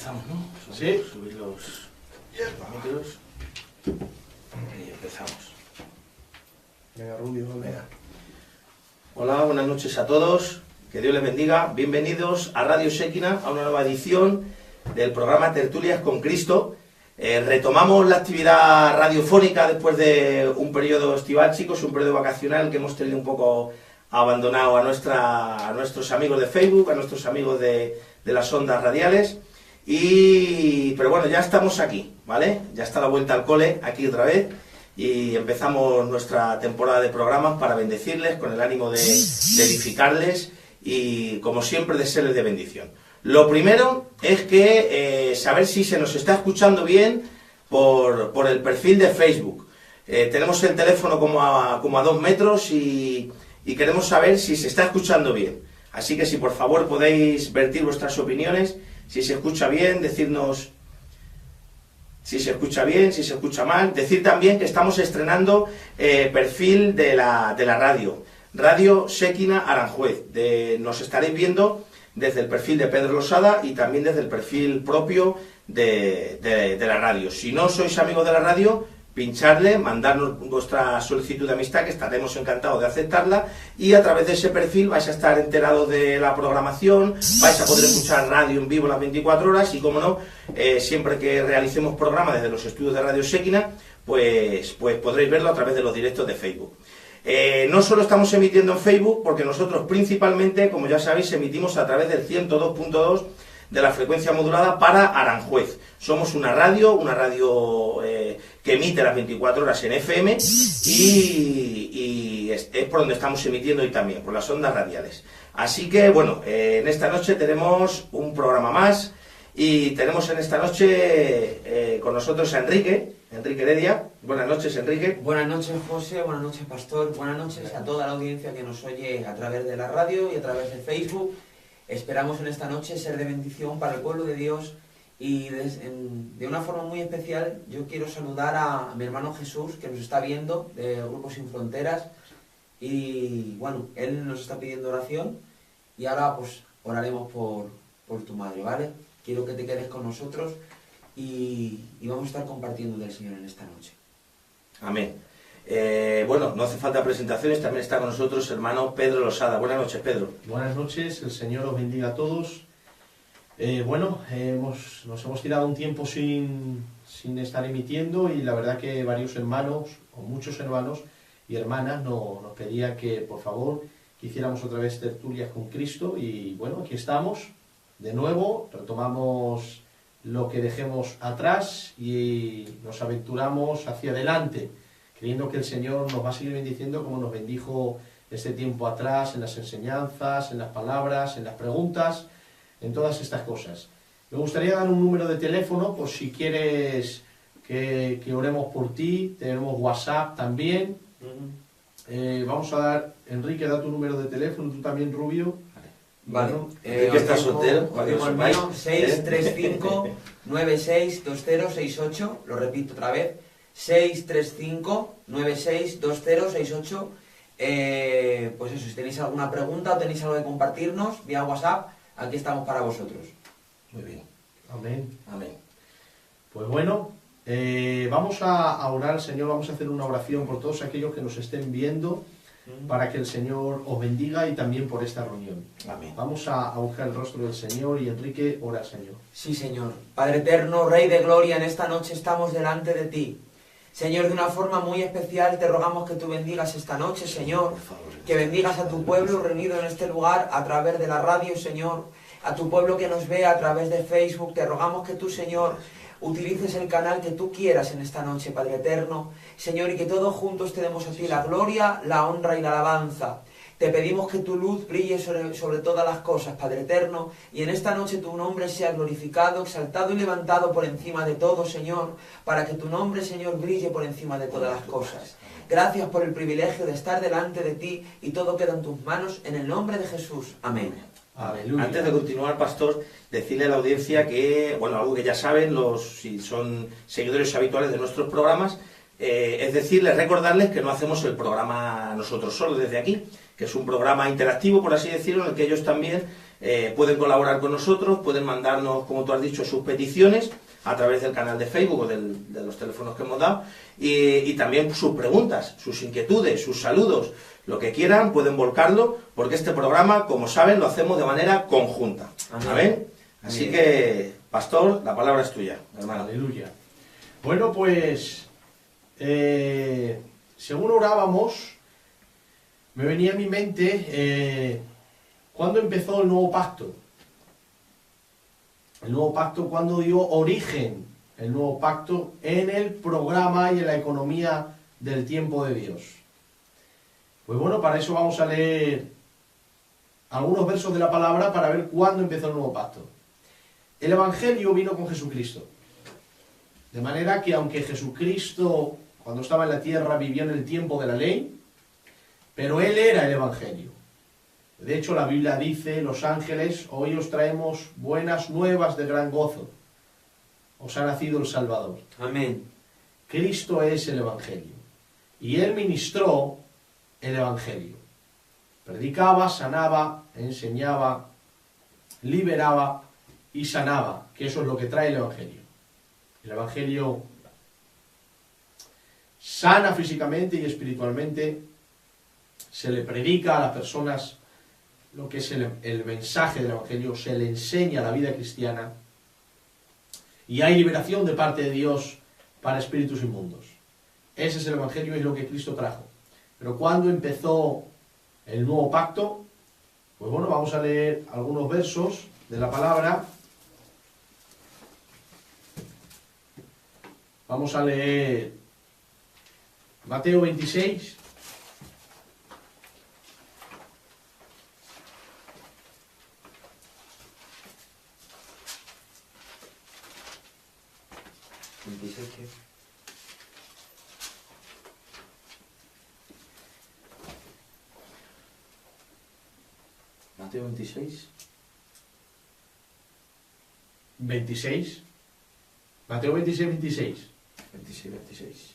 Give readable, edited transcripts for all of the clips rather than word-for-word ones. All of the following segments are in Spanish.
Empezamos, ¿no? Sí. Subir los micros y empezamos. Venga, Rubio, Venga. Hola, buenas noches a todos. Que Dios les bendiga. Bienvenidos a Radio Shekinah, a una nueva edición del programa Tertulias con Cristo. Retomamos la actividad radiofónica después de un periodo estival, chicos, un periodo vacacional que hemos tenido un poco abandonado a nuestros amigos de Facebook, a nuestros amigos de las ondas radiales. Pero bueno, ya estamos aquí, ¿vale? Ya está la vuelta al cole, aquí otra vez, y empezamos nuestra temporada de programas para bendecirles, con el ánimo de edificarles y, como siempre, de serles de bendición. Lo primero es que saber si se nos está escuchando bien por el perfil de Facebook. Tenemos el teléfono como a 2 metros y queremos saber si se está escuchando bien. Así que si por favor podéis vertir vuestras opiniones, si se escucha bien, decirnos si se escucha bien, si se escucha mal. Decir también que estamos estrenando perfil de la radio, Radio Shekinah Aranjuez. Nos estaréis viendo desde el perfil de Pedro Losada y también desde el perfil propio de la radio. Si no sois amigos de la radio, pincharle, mandarnos vuestra solicitud de amistad, que estaremos encantados de aceptarla, y a través de ese perfil vais a estar enterados de la programación, vais a poder escuchar radio en vivo las 24 horas y, como no, siempre que realicemos programas desde los estudios de Radio Shekinah, pues podréis verlo a través de los directos de Facebook. No solo estamos emitiendo en Facebook, porque nosotros principalmente, como ya sabéis, emitimos a través del 102.2 de la frecuencia modulada para Aranjuez. Somos una radio que emite las 24 horas en FM y es por donde estamos emitiendo hoy también, por las ondas radiales. Así que, bueno, en esta noche tenemos un programa más y tenemos en esta noche con nosotros a Enrique Heredia. Buenas noches, Enrique. Buenas noches, José. Buenas noches, Pastor. Buenas noches a toda la audiencia que nos oye a través de la radio y a través de Facebook. Esperamos en esta noche ser de bendición para el pueblo de Dios y de una forma muy especial yo quiero saludar a mi hermano Jesús, que nos está viendo, de Grupo Sin Fronteras, y bueno, él nos está pidiendo oración y ahora pues oraremos por tu madre, ¿vale? Quiero que te quedes con nosotros y vamos a estar compartiendo del Señor en esta noche. Amén. Bueno, no hace falta presentaciones, también está con nosotros el hermano Pedro Losada. Buenas noches, Pedro. Buenas noches, el Señor os bendiga a todos. Nos hemos tirado un tiempo sin estar emitiendo y la verdad que varios hermanos, o muchos hermanos y hermanas nos pedían que por favor que hiciéramos otra vez tertulias con Cristo y bueno, aquí estamos de nuevo, retomamos lo que dejemos atrás y nos aventuramos hacia adelante, creyendo que el Señor nos va a seguir bendiciendo como nos bendijo este tiempo atrás, en las enseñanzas, en las palabras, en las preguntas, en todas estas cosas. Me gustaría dar un número de teléfono por si quieres que oremos por ti. Tenemos WhatsApp también. Vamos a dar, Enrique, da tu número de teléfono, tú también, Rubio. Vale. Bueno, Enrique está soltero. Tengo el mío, 635-962068, lo repito otra vez, 635-962068. Pues eso, si tenéis alguna pregunta o tenéis algo que compartirnos vía WhatsApp, aquí estamos para vosotros. Muy bien. Amén. Amén. Pues bueno, vamos a orar al Señor, vamos a hacer una oración por todos aquellos que nos estén viendo, para que el Señor os bendiga y también por esta reunión. Amén. Vamos a buscar el rostro del Señor y Enrique, ora al Señor. Sí, Señor. Padre eterno, Rey de gloria, en esta noche estamos delante de ti. Señor, de una forma muy especial te rogamos que tú bendigas esta noche, Señor, que bendigas a tu pueblo reunido en este lugar a través de la radio, Señor, a tu pueblo que nos ve a través de Facebook. Te rogamos que tú, Señor, utilices el canal que tú quieras en esta noche, Padre eterno, Señor, y que todos juntos te demos a ti la gloria, la honra y la alabanza. Te pedimos que tu luz brille sobre todas las cosas, Padre eterno, y en esta noche tu nombre sea glorificado, exaltado y levantado por encima de todo, Señor, para que tu nombre, Señor, brille por encima de todas las cosas. Gracias por el privilegio de estar delante de ti y todo queda en tus manos, en el nombre de Jesús. Amén. Aleluya. Antes de continuar, pastor, decirle a la audiencia que, bueno, algo que ya saben, si son seguidores habituales de nuestros programas, es decirles, recordarles que no hacemos el programa nosotros solos desde aquí, que es un programa interactivo, por así decirlo, en el que ellos también pueden colaborar con nosotros, pueden mandarnos, como tú has dicho, sus peticiones a través del canal de Facebook o de los teléfonos que hemos dado, y también sus preguntas, sus inquietudes, sus saludos, lo que quieran, pueden volcarlo, porque este programa, como saben, lo hacemos de manera conjunta. Amén. Así que, pastor, la palabra es tuya, hermano. Aleluya. Bueno, pues, según orábamos, me venía a mi mente cuándo empezó el nuevo pacto. El nuevo pacto, cuándo dio origen el nuevo pacto en el programa y en la economía del tiempo de Dios. Pues bueno, para eso vamos a leer algunos versos de la palabra para ver cuándo empezó el nuevo pacto. El Evangelio vino con Jesucristo. De manera que aunque Jesucristo, cuando estaba en la tierra, vivió en el tiempo de la ley, pero Él era el Evangelio. De hecho, la Biblia dice, los ángeles, hoy os traemos buenas nuevas de gran gozo. Os ha nacido el Salvador. Amén. Cristo es el Evangelio. Y Él ministró el Evangelio. Predicaba, sanaba, enseñaba, liberaba y sanaba, que eso es lo que trae el Evangelio. El Evangelio sana físicamente y espiritualmente, se le predica a las personas lo que es el mensaje del Evangelio, se le enseña la vida cristiana y hay liberación de parte de Dios para espíritus inmundos. Ese es el Evangelio y es lo que Cristo trajo. Pero ¿cuándo empezó el nuevo pacto? Pues bueno, vamos a leer algunos versos de la palabra. Vamos a leer Mateo 26. Mateo 26. 26. Mateo 26, 26. 26, 26.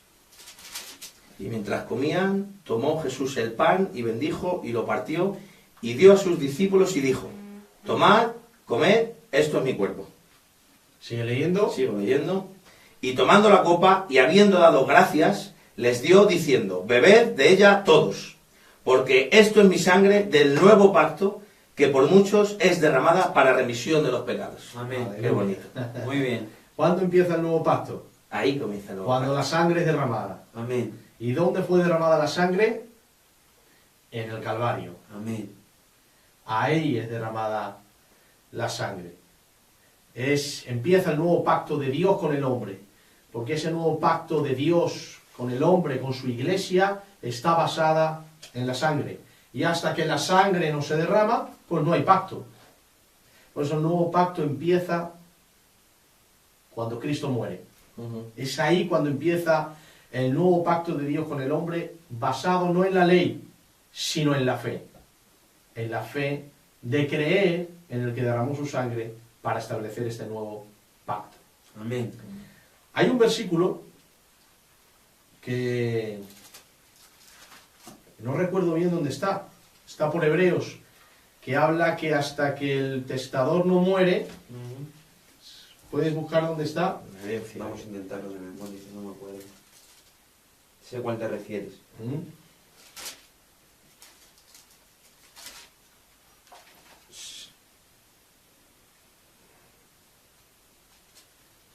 Y mientras comían, tomó Jesús el pan y bendijo y lo partió y dio a sus discípulos y dijo, tomad, comed, esto es mi cuerpo. Sigue leyendo. Sigo leyendo. Y tomando la copa y habiendo dado gracias, les dio diciendo, bebed de ella todos, porque esto es mi sangre del nuevo pacto, que por muchos es derramada para remisión de los pecados. Amén. Qué bonito. Muy bien. ¿Cuándo empieza el nuevo pacto? Ahí comienza el nuevo Cuando pacto. la sangre es derramada. Amén. ¿Y dónde fue derramada la sangre? En el Calvario. Amén. Ahí es derramada la sangre. Empieza el nuevo pacto de Dios con el hombre, porque ese nuevo pacto de Dios con el hombre, con su iglesia, está basada en la sangre. Y hasta que la sangre no se derrama, pues no hay pacto. Por eso el nuevo pacto empieza cuando Cristo muere. Es ahí cuando empieza el nuevo pacto de Dios con el hombre, basado no en la ley, sino en la fe. En la fe de creer en el que derramó su sangre para establecer este nuevo pacto. Amén. Hay un versículo que no recuerdo bien dónde está por Hebreos, que habla que hasta que el testador no muere, ¿puedes buscar dónde está? Vamos a intentarlo de memoria, si no me acuerdo. Sé a cuál te refieres.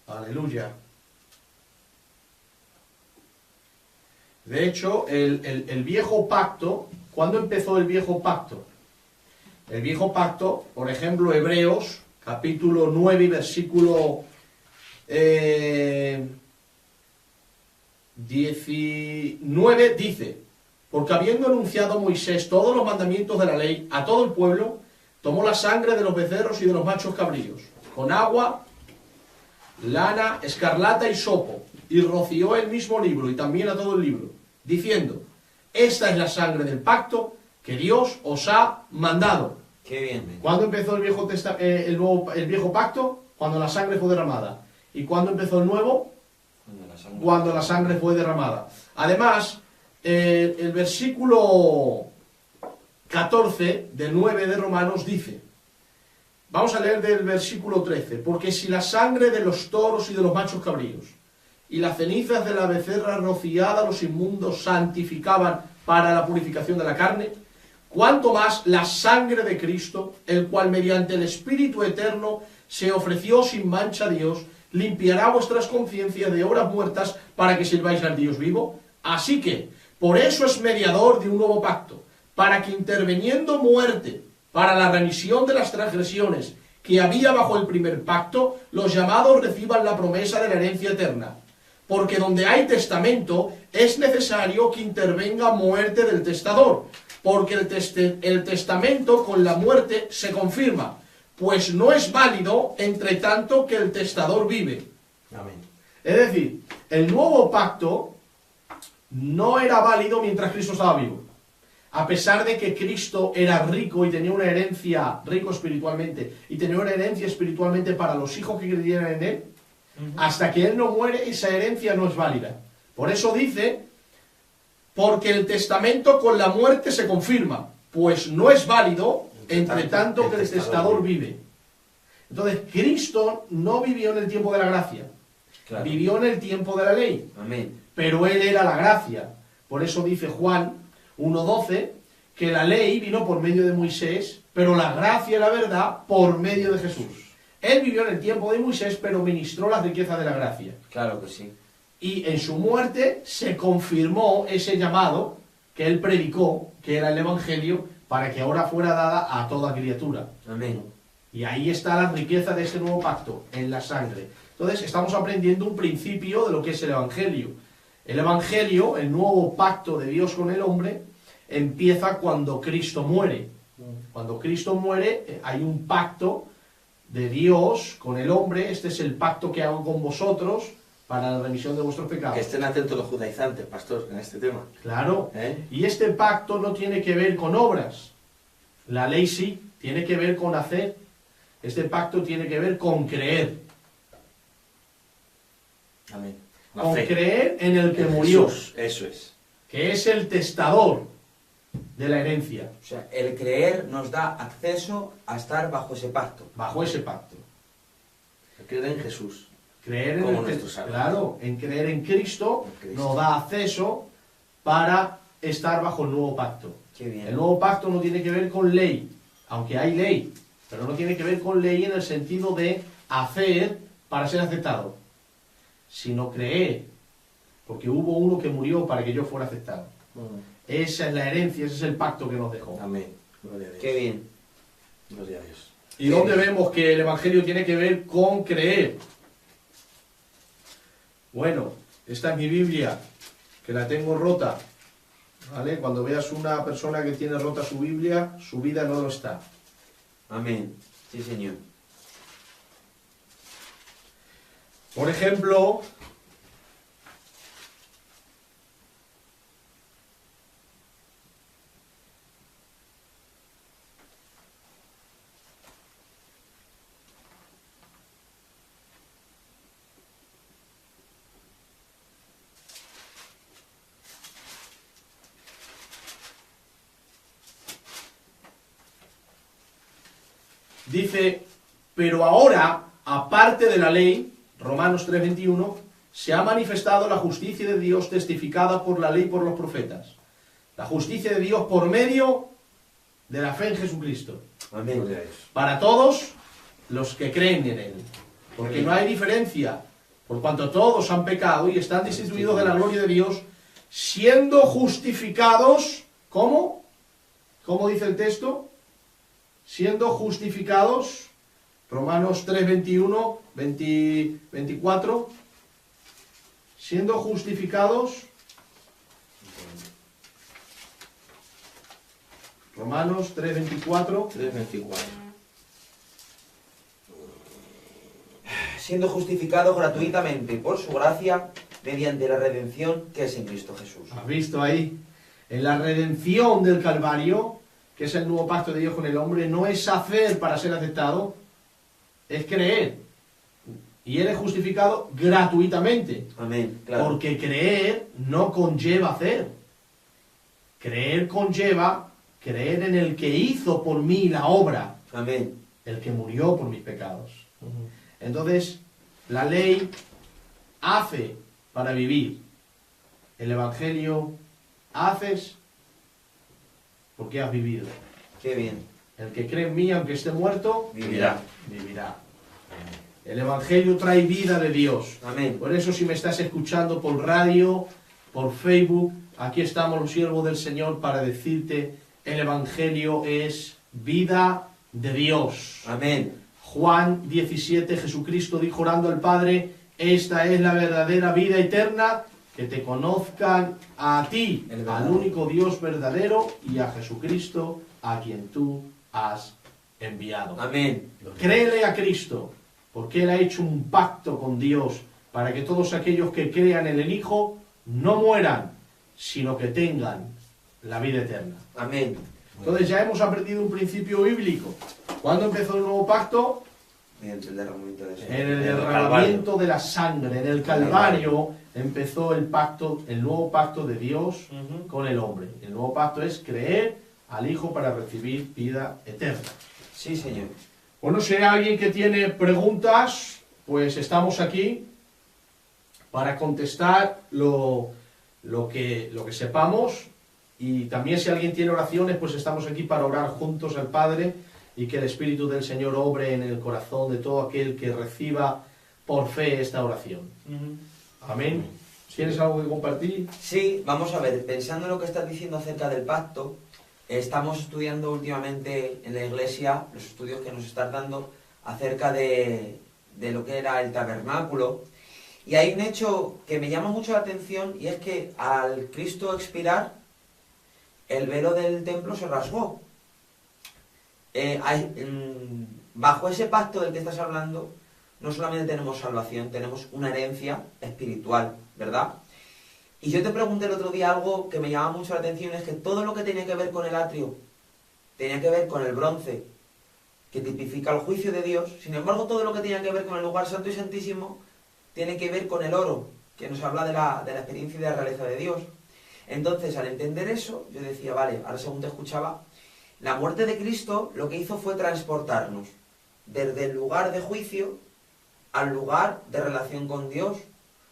Aleluya. De hecho, el viejo pacto, ¿cuándo empezó el viejo pacto? El viejo pacto, por ejemplo, Hebreos, capítulo 9, versículo 19, dice, porque habiendo anunciado Moisés todos los mandamientos de la ley a todo el pueblo, tomó la sangre de los becerros y de los machos cabríos, con agua, lana, escarlata y sopo, y roció el mismo libro y también a todo el libro, diciendo, esta es la sangre del pacto que Dios os ha mandado. Qué bien. ¿Cuándo empezó el viejo pacto? Cuando la sangre fue derramada. ¿Y cuándo empezó el nuevo? Cuando la sangre fue derramada. Además, el versículo 14 del 9 de Romanos dice, Vamos a leer del versículo 13. Porque si la sangre de los toros y de los machos cabríos y las cenizas de la becerra rociada los inmundos santificaban para la purificación de la carne, cuánto más la sangre de Cristo, el cual mediante el Espíritu Eterno se ofreció sin mancha a Dios, limpiará vuestras conciencias de obras muertas para que sirváis al Dios vivo. Así que, por eso es mediador de un nuevo pacto, para que interviniendo muerte para la remisión de las transgresiones que había bajo el primer pacto, los llamados reciban la promesa de la herencia eterna. Porque donde hay testamento, es necesario que intervenga muerte del testador, porque el testamento con la muerte se confirma, pues no es válido entre tanto que el testador vive. Amén. Es decir, el nuevo pacto no era válido mientras Cristo estaba vivo. A pesar de que Cristo era rico y tenía una herencia, rico espiritualmente, y tenía una herencia espiritualmente para los hijos que creyeran en él, hasta que él no muere, esa herencia no es válida. Por eso dice, porque el testamento con la muerte se confirma, pues no es válido entre tanto que el testador vive. Entonces, Cristo no vivió en el tiempo de la gracia, Claro. vivió en el tiempo de la ley, Amén. pero él era la gracia. Por eso dice Juan 1:12, que la ley vino por medio de Moisés, pero la gracia y la verdad por medio de Jesús. Él vivió en el tiempo de Moisés, pero ministró la riqueza de la gracia. Claro que sí. Y en su muerte se confirmó ese llamado que él predicó, que era el Evangelio, para que ahora fuera dada a toda criatura. Amén. Y ahí está la riqueza de este nuevo pacto, en la sangre. Entonces estamos aprendiendo un principio de lo que es el Evangelio. El Evangelio, el nuevo pacto de Dios con el hombre, empieza cuando Cristo muere. Cuando Cristo muere, hay un pacto de Dios con el hombre. Este es el pacto que hago con vosotros para la remisión de vuestros pecados. Que estén atentos los judaizantes, pastor, en este tema. Claro. ¿Eh? Y este pacto no tiene que ver con obras. La ley sí, tiene que ver con hacer. Este pacto tiene que ver con creer. Amén. La Con fe. creer en el que En murió, Jesús, eso es. que es el testador de la herencia, O sea, el creer nos da acceso a estar bajo ese pacto. bajo ese pacto. Creer en Jesús. Creer en Como el nuestro Salvador. claro, en creer en Cristo, En Cristo. nos da acceso para estar bajo el nuevo pacto. Qué bien. El nuevo pacto no tiene que ver con ley, aunque hay ley, pero no tiene que ver con ley en el sentido de hacer para ser aceptado, sino creer, porque hubo uno que murió para que yo fuera aceptado. Esa es la herencia, ese es el pacto que nos dejó. Amén. Gloria a Dios. Qué bien. Gloria a Dios. ¿Y dónde vemos que el Evangelio tiene que ver con creer? Bueno, esta es mi Biblia, que la tengo rota. ¿Vale? Cuando veas una persona que tiene rota su Biblia, su vida no lo está. Amén. Sí, Señor. Por ejemplo, dice, pero ahora, aparte de la ley, Romanos 3:21, se ha manifestado la justicia de Dios testificada por la ley y por los profetas. La justicia de Dios por medio de la fe en Jesucristo. Amén. Gloria a Dios. Para todos los que creen en Él. Porque no hay diferencia, por cuanto todos han pecado y están destituidos de la gloria de Dios, siendo justificados, ¿cómo? ¿Cómo dice el texto? Siendo justificados, Romanos 3:21, 24, siendo justificados, Romanos 3:24, 3:24. Siendo justificados gratuitamente por su gracia mediante la redención que es en Cristo Jesús. ¿has visto ahí? En la redención del Calvario, que es el nuevo pacto de Dios con el hombre, no es hacer para ser aceptado, es creer. Y eres justificado gratuitamente. Amén. Claro. Porque creer no conlleva hacer. Creer conlleva creer en el que hizo por mí la obra. Amén. el que murió por mis pecados. Entonces, la ley hace para vivir. El Evangelio haces porque has vivido. Qué bien. El que cree en mí, aunque esté muerto, Vivirá. vivirá. El Evangelio trae vida de Dios. Amén. Por eso, si me estás escuchando por radio, por Facebook, aquí estamos los siervos del Señor para decirte, el Evangelio es vida de Dios. Amén. Juan 17, Jesucristo dijo orando al Padre, esta es la verdadera vida eterna, que te conozcan a ti, al único Dios verdadero, y a Jesucristo, a quien tú has enviado. Amén. Créele a Cristo, porque Él ha hecho un pacto con Dios para que todos aquellos que crean en el Hijo no mueran, sino que tengan la vida eterna. Amén. Entonces ya hemos aprendido un principio bíblico. ¿Cuándo empezó el nuevo pacto? Mediante el derramamiento de sangre. En el derramamiento de la sangre, en el Calvario empezó el pacto, el nuevo pacto de Dios con el hombre. El nuevo pacto es creer al Hijo para recibir vida eterna. Sí, Señor. Bueno, si hay alguien que tiene preguntas, pues estamos aquí para contestar lo que sepamos, y también si alguien tiene oraciones, pues estamos aquí para orar juntos al Padre y que el Espíritu del Señor obre en el corazón de todo aquel que reciba por fe esta oración. Amén. ¿Tienes algo que compartir? Sí, vamos a ver, pensando en lo que estás diciendo acerca del pacto, estamos estudiando últimamente en la iglesia los estudios que nos estás dando acerca de lo que era el tabernáculo, y hay un hecho que me llama mucho la atención, y es que al Cristo expirar, el velo del templo se rasgó. Bajo ese pacto del que estás hablando, no solamente tenemos salvación, tenemos una herencia espiritual, ¿verdad? Y yo te pregunté el otro día algo que me llama mucho la atención, es que todo lo que tenía que ver con el atrio, tenía que ver con el bronce, que tipifica el juicio de Dios. Sin embargo, todo lo que tenía que ver con el lugar santo y santísimo, tiene que ver con el oro, que nos habla de la experiencia y de la realeza de Dios. Entonces, al entender eso, yo decía, vale, ahora según te escuchaba, la muerte de Cristo lo que hizo fue transportarnos desde el lugar de juicio al lugar de relación con Dios,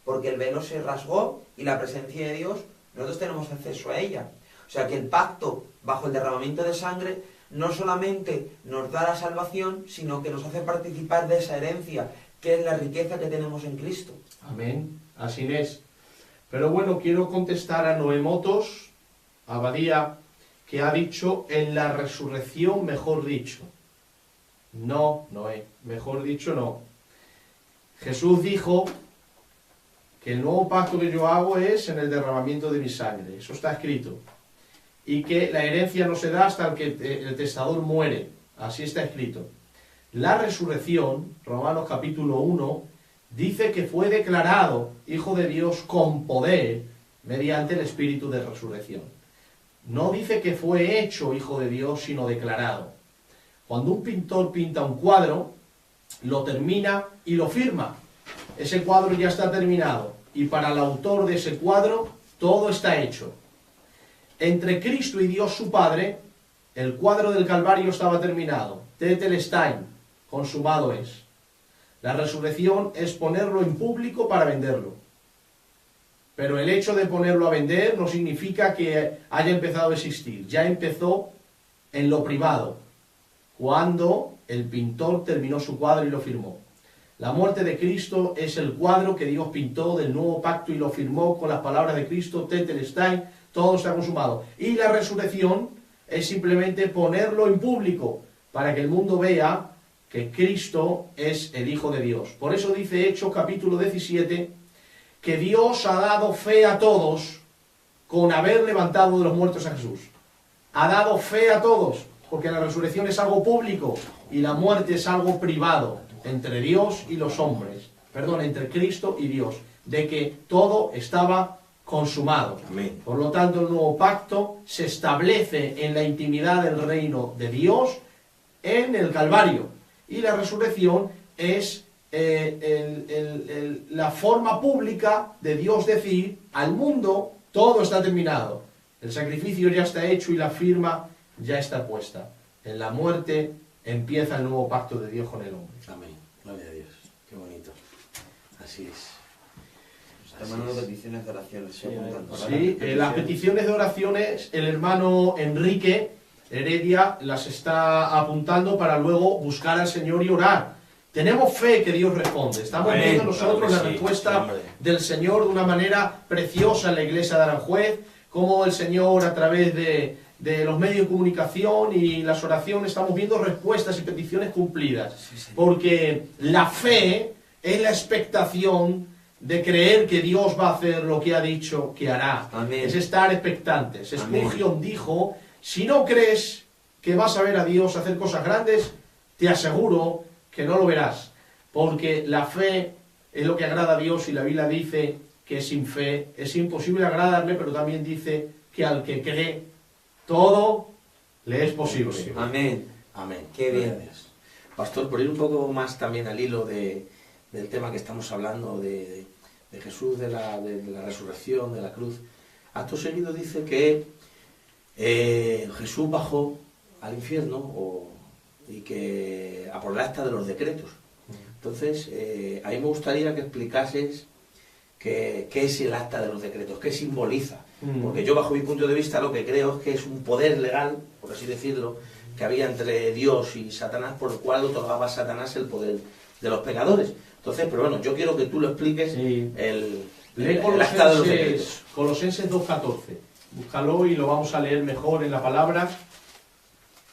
porque el velo se rasgó y la presencia de Dios, nosotros tenemos acceso a ella. O sea que el pacto bajo el derramamiento de sangre no solamente nos da la salvación, sino que nos hace participar de esa herencia, que es la riqueza que tenemos en Cristo. Amén. Así es. Pero bueno, quiero contestar a Noé Motos, Abadía, que ha dicho en la resurrección, mejor dicho. No, Noé, mejor dicho no. Jesús dijo que el nuevo pacto que yo hago es en el derramamiento de mi sangre. Eso está escrito. Y que la herencia no se da hasta que el testador muere. Así está escrito. La resurrección, Romanos capítulo 1, dice que fue declarado Hijo de Dios con poder mediante el Espíritu de resurrección. No dice que fue hecho Hijo de Dios, sino declarado. Cuando un pintor pinta un cuadro, lo termina y lo firma. Ese cuadro ya está terminado. Y para el autor de ese cuadro, todo está hecho. Entre Cristo y Dios su Padre, el cuadro del Calvario estaba terminado. Tetelestai, consumado es. La resurrección es ponerlo en público para venderlo. Pero el hecho de ponerlo a vender no significa que haya empezado a existir. Ya empezó en lo privado, cuando el pintor terminó su cuadro y lo firmó. La muerte de Cristo es el cuadro que Dios pintó del nuevo pacto y lo firmó con las palabras de Cristo, Tetelestai, todo está consumado. Y la resurrección es simplemente ponerlo en público para que el mundo vea que Cristo es el Hijo de Dios. Por eso dice Hechos capítulo 17 que Dios ha dado fe a todos con haber levantado de los muertos a Jesús. Ha dado fe a todos, porque la resurrección es algo público y la muerte es algo privado entre Dios y los hombres. Perdón, entre Cristo y Dios, de que todo estaba consumado. Amén. Por lo tanto, el nuevo pacto se establece en la intimidad del reino de Dios en el Calvario. Y la resurrección es la forma pública de Dios decir al mundo, todo está terminado. El sacrificio ya está hecho y la firma ya está puesta. En la muerte empieza el nuevo pacto de Dios con el hombre. Amén. Gloria a Dios. Qué bonito. Así es. Hermano, peticiones de oraciones. Sí, las peticiones de oraciones, el hermano Enrique Heredia las está apuntando para luego buscar al Señor y orar. Tenemos fe que Dios responde. Estamos viendo nosotros la respuesta del Señor de una manera preciosa en la iglesia de Aranjuez, como el Señor a través de los medios de comunicación y las oraciones estamos viendo respuestas y peticiones cumplidas. Porque la fe es la expectación de creer que Dios va a hacer lo que ha dicho que hará. Amén. Es estar expectantes. Spurgeon dijo, si no crees que vas a ver a Dios hacer cosas grandes, te aseguro que no lo verás. Porque la fe es lo que agrada a Dios y la Biblia dice que sin fe es imposible agradarle, pero también dice que al que cree todo le es posible. Amén. Amén. Qué bien. Pastor, por ir un poco más también al hilo del tema que estamos hablando de Jesús, de la resurrección, de la cruz, acto seguido dice que Jesús bajó al infierno y que a por el acta de los decretos. Entonces, a mí me gustaría que explicases qué es el acta de los decretos, qué simboliza. Porque yo, bajo mi punto de vista, lo que creo es que es un poder legal, por así decirlo, que había entre Dios y Satanás, por el cual otorgaba a Satanás el poder de los pecadores. Entonces, pero bueno, yo quiero que tú lo expliques, sí. el acta de los decretos. Colosenses 2.14. Búscalo y lo vamos a leer mejor en la palabra.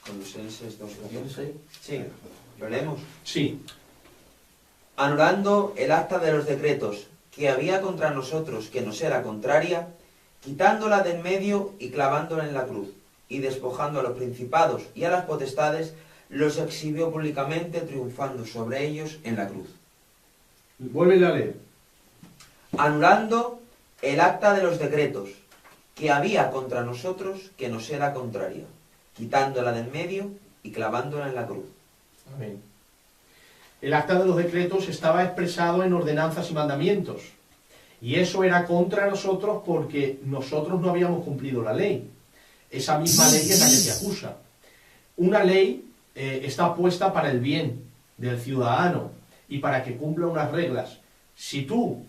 Colosenses 2.14. ¿Tienes ahí? Sí, ¿lo leemos? Sí. Anulando el acta de los decretos que había contra nosotros, que nos era contraria, quitándola de en medio y clavándola en la cruz, y despojando a los principados y a las potestades, los exhibió públicamente, triunfando sobre ellos en la cruz. Vuélvele a leer. Anulando el acta de los decretos que había contra nosotros, que nos era contraria, quitándola de en medio y clavándola en la cruz. Amén. El acta de los decretos estaba expresado en ordenanzas y mandamientos. Y eso era contra nosotros porque nosotros no habíamos cumplido la ley. Esa misma ley es la que se acusa. Una ley está puesta para el bien del ciudadano y para que cumpla unas reglas. Si tú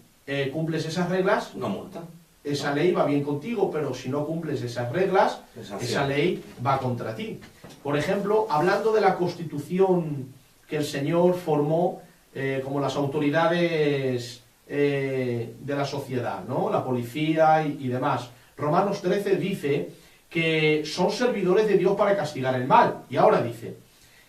cumples esas reglas, No multa. esa ley va bien contigo, pero si no cumples esas reglas, esa ley va contra ti. Por ejemplo, hablando de la Constitución que el Señor formó como las autoridades de la sociedad, ¿no? La policía y demás. Romanos 13 dice que son servidores de Dios para castigar el mal. Y ahora dice,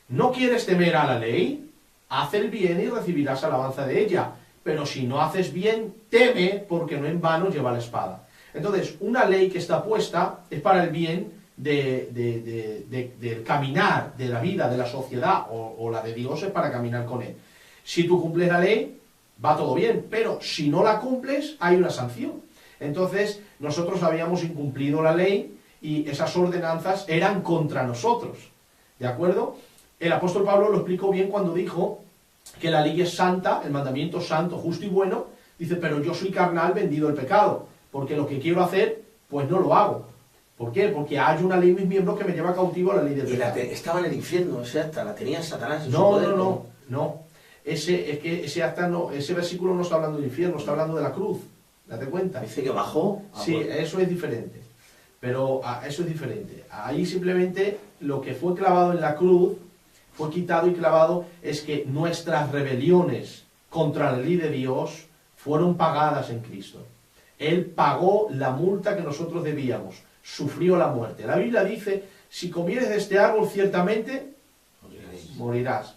¿no quieres temer a la ley? Haz el bien y recibirás alabanza de ella. Pero si no haces bien, teme, porque no en vano lleva la espada. Entonces, una ley que está puesta es para el bien del caminar de la vida, de la sociedad, o la de Dios es para caminar con él. Si tú cumples la ley, va todo bien, pero si no la cumples, hay una sanción. Entonces, nosotros habíamos incumplido la ley y esas ordenanzas eran contra nosotros. ¿De acuerdo? El apóstol Pablo lo explicó bien cuando dijo que la ley es santa, el mandamiento santo, justo y bueno. Dice, pero yo soy carnal, vendido al pecado, porque lo que quiero hacer, pues no lo hago. ¿Por qué? Porque hay una ley en mis miembros que me lleva cautivo a la ley del pecado. Estaba en el infierno, ese acta, la tenía Satanás en su No, poder. no. Ese acta no, ese versículo no está hablando del infierno, está hablando de la cruz. ¿Date cuenta? Dice que bajó. Sí, eso es diferente. Pero eso es diferente. Ahí simplemente lo que fue clavado en la cruz, fue quitado y clavado, es que nuestras rebeliones contra la ley de Dios fueron pagadas en Cristo. Él pagó la multa que nosotros debíamos, sufrió la muerte. La Biblia dice, si comieres de este árbol, ciertamente morirás.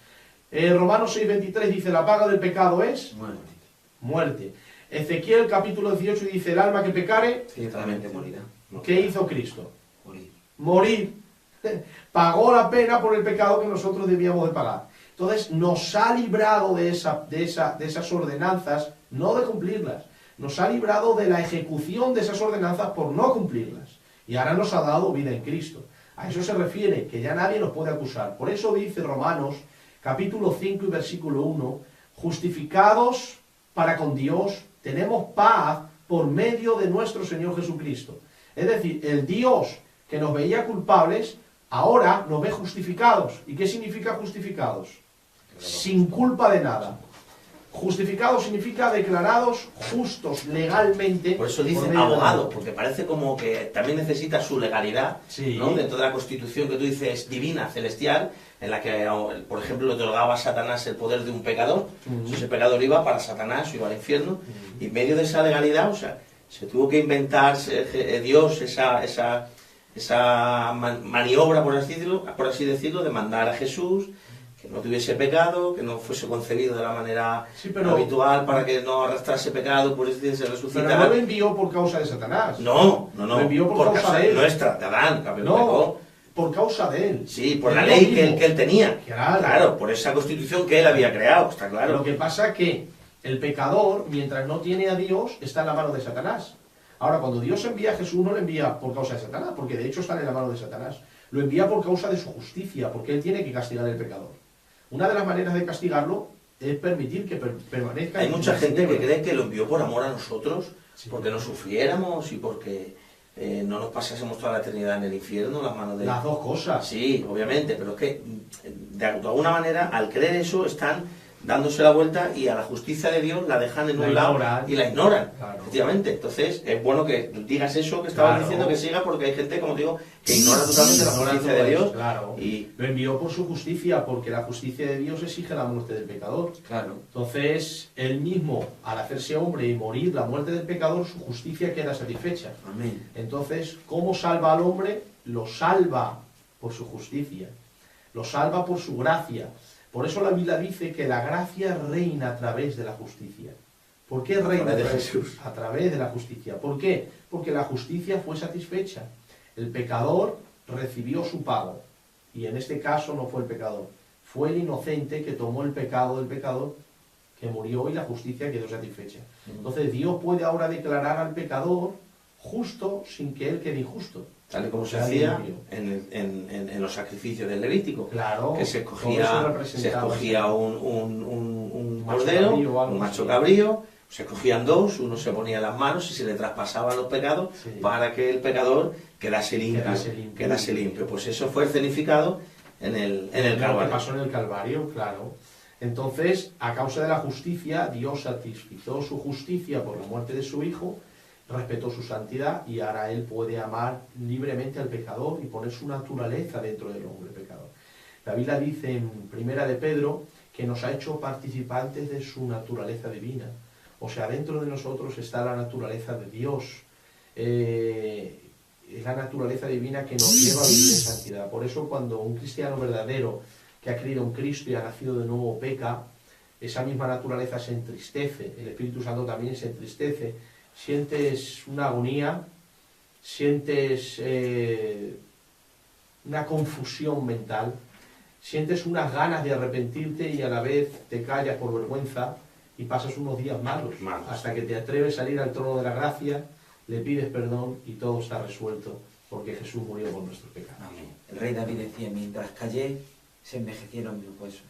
Romanos 6:23 dice, la paga del pecado es muerte. Ezequiel capítulo 18 dice, el alma que pecare, Ciertamente morirá. ¿Qué hizo Cristo? Morir. Pagó la pena por el pecado que nosotros debíamos de pagar. Entonces nos ha librado de esas ordenanzas, no de cumplirlas. Nos ha librado de la ejecución de esas ordenanzas por no cumplirlas. Y ahora nos ha dado vida en Cristo. A eso se refiere, que ya nadie nos puede acusar. Por eso dice Romanos capítulo 5 y versículo 1, justificados para con Dios, tenemos paz por medio de nuestro Señor Jesucristo. Es decir, el Dios que nos veía culpables, ahora nos ve justificados. ¿Y qué significa justificados? Sin culpa de nada. Justificados significa declarados justos legalmente. Por eso dice por medio de la abogado, ley. porque parece como que también necesita su legalidad, Sí. ¿no? Dentro de la Constitución que tú dices divina, celestial, en la que, por ejemplo, le otorgaba a Satanás el poder de un pecador. Si ese pecador iba para Satanás, iba al infierno, y en medio de esa legalidad, o sea, se tuvo que inventar Dios esa maniobra, por así decirlo, de mandar a Jesús, que no tuviese pecado, que no fuese concebido de la manera Sí, pero- habitual para que no arrastrase pecado, por eso se Pero resucita. no lo envió por causa de Satanás. No. Lo envió por causa causa de él. nuestra, de Adán, que No, pecó. por causa de él. Sí, por Es la lo ley mismo. que él tenía. Claro. Por esa constitución que él había creado, está claro. Lo que pasa es que el pecador, mientras no tiene a Dios, está en la mano de Satanás. Ahora, cuando Dios envía a Jesús, no lo envía por causa de Satanás, porque de hecho está en la mano de Satanás. Lo envía por causa de su justicia, porque él tiene que castigar al pecador. Una de las maneras de castigarlo es permitir que permanezca. Hay en mucha las gente que tinieblas. cree que lo envió por amor a nosotros, Sí. porque no sufriéramos y porque no nos pasásemos toda la eternidad en el infierno, las manos de... Las dos cosas. Sí, obviamente, pero es que de alguna manera al creer eso están dándose la vuelta y a la justicia de Dios la dejan en La un lado ignoran. y la ignoran. Claro. Efectivamente, entonces es bueno que digas eso que estabas Claro. diciendo, que siga, porque hay gente, como digo, que ignora totalmente la Ignora justicia todo de Dios. eso, claro. Y Lo envió por su justicia, porque la justicia de Dios exige la muerte del pecador. Claro. Entonces, él mismo, al hacerse hombre y morir la muerte del pecador, su justicia queda satisfecha. Amén. Entonces, ¿cómo salva al hombre? Lo salva por su justicia, lo salva por su gracia. Por eso la Biblia dice que la gracia reina a través de la justicia. ¿Por qué reina? través de Jesús. A través de la justicia. ¿Por qué? Porque la justicia fue satisfecha. El pecador recibió su pago. Y en este caso no fue el pecador. Fue el inocente que tomó el pecado del pecador, que murió, y la justicia quedó satisfecha. Entonces Dios puede ahora declarar al pecador justo sin que él quede injusto. tal y como se Nadie hacía murió. en los sacrificios del Levítico. Claro, Que se todo escogía, eso se representaba escogía así. un macho cordero, cabrío o algo un macho así. cabrío, se escogían dos, uno se ponía en las manos y se le traspasaban los pecados Sí. para que el pecador quedase limpio. Quedase limpio. Pues eso fue escenificado en el Lo que Calvario. pasó en el Calvario, claro. Entonces, a causa de la justicia, Dios satisfizo su justicia por la muerte de su Hijo, respetó su santidad, y ahora Él puede amar libremente al pecador y poner su naturaleza dentro del hombre pecador. La Biblia dice en Primera de Pedro que nos ha hecho participantes de su naturaleza divina. O sea, dentro de nosotros está la naturaleza de Dios. Es la naturaleza divina que nos lleva a vivir en santidad. Por eso cuando un cristiano verdadero que ha creído en Cristo y ha nacido de nuevo peca, esa misma naturaleza se entristece, el Espíritu Santo también se entristece, sientes una agonía, sientes una confusión mental, sientes unas ganas de arrepentirte y a la vez te callas por vergüenza y pasas unos días malos, hasta que te atreves a salir al trono de la gracia, le pides perdón y todo está resuelto, porque Jesús murió por nuestros pecados. Amén. El rey David decía, mientras callé, se envejecieron mis huesos.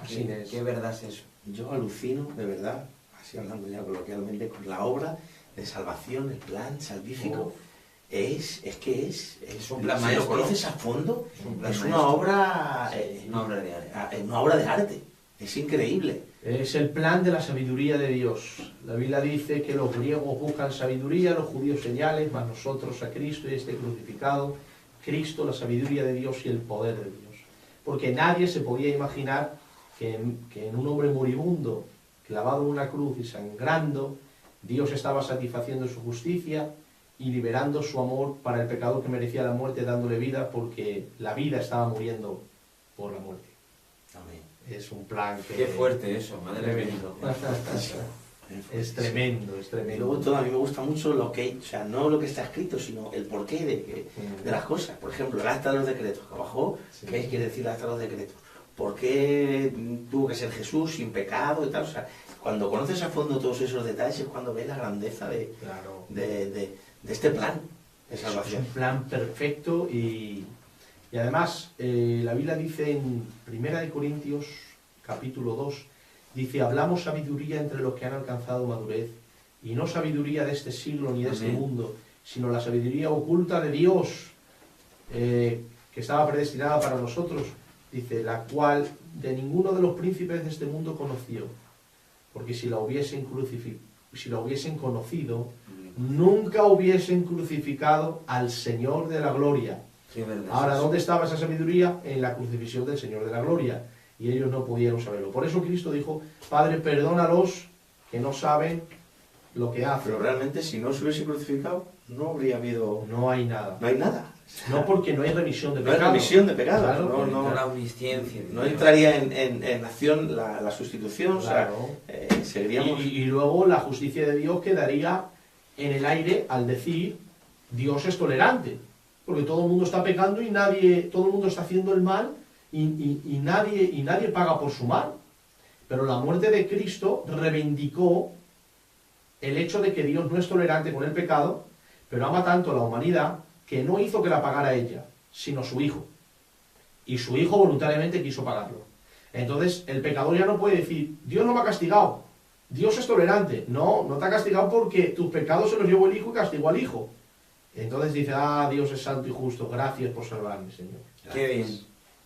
Así ¿Qué, es. qué verdad es eso? Yo alucino, de verdad, así hablando ya coloquialmente, con la obra de salvación, el plan salvífico. Es un plan si maestro. lo conoces a fondo, Es un plan es una maestro. obra, Es una obra de arte. una obra de arte. Es increíble. Es el plan de la sabiduría de Dios. La Biblia dice que los griegos buscan sabiduría, los judíos señales, mas nosotros a Cristo y este crucificado. Cristo, la sabiduría de Dios y el poder de Dios. Porque nadie se podía imaginar que en un hombre moribundo, clavado en una cruz y sangrando, Dios estaba satisfaciendo su justicia y liberando su amor para el pecador que merecía la muerte, dándole vida, porque la vida estaba muriendo por la muerte. Amén. Es un plan que... Qué fuerte eso, madre mía. Tremendo. Es tremendo, es Y luego tremendo. todo, a mí me gusta mucho lo que, o sea, no lo que está escrito, sino el porqué de las cosas. Por ejemplo, el acta de los decretos, que abajo, Sí. ¿qué quiere decir el acta de los decretos? ¿Por qué tuvo que ser Jesús sin pecado y tal? O sea, cuando conoces a fondo todos esos detalles es cuando ves la grandeza Claro. de este plan de Es salvación. un plan perfecto y además la Biblia dice en 1 Corintios capítulo 2, dice, hablamos sabiduría entre los que han alcanzado madurez, y no sabiduría de este siglo ni de este Amén. mundo, sino la sabiduría oculta de Dios, que estaba predestinada para nosotros, dice, la cual de ninguno de los príncipes de este mundo conoció, porque si la hubiesen conocido, nunca hubiesen crucificado al Señor de la gloria. Sí, verdad, Ahora, sí. ¿dónde estaba esa sabiduría? En la crucifixión del Señor de la gloria. Y ellos no pudieron saberlo. Por eso Cristo dijo, Padre, perdónalos, que no saben lo que hacen. Pero realmente, si no se hubiese crucificado, no habría habido... No hay nada. No hay nada. No, porque no hay remisión de No hay pecados. remisión de pecados. Claro, no, La omnisciencia. no entraría en acción la sustitución. Claro. O sea, seguiríamos... Y luego la justicia de Dios quedaría en el aire al decir, Dios es tolerante. Porque todo el mundo está pecando y todo el mundo está haciendo el mal y nadie paga por su mal. Pero la muerte de Cristo reivindicó el hecho de que Dios no es tolerante con el pecado, pero ama tanto a la humanidad que no hizo que la pagara ella, sino su Hijo. Y su Hijo voluntariamente quiso pagarlo. Entonces el pecador ya no puede decir, Dios no me ha castigado, Dios es tolerante. No te ha castigado porque tus pecados se los llevó el Hijo y castigó al Hijo. Entonces dice, Dios es santo y justo, gracias por salvarme, Señor. Qué bien,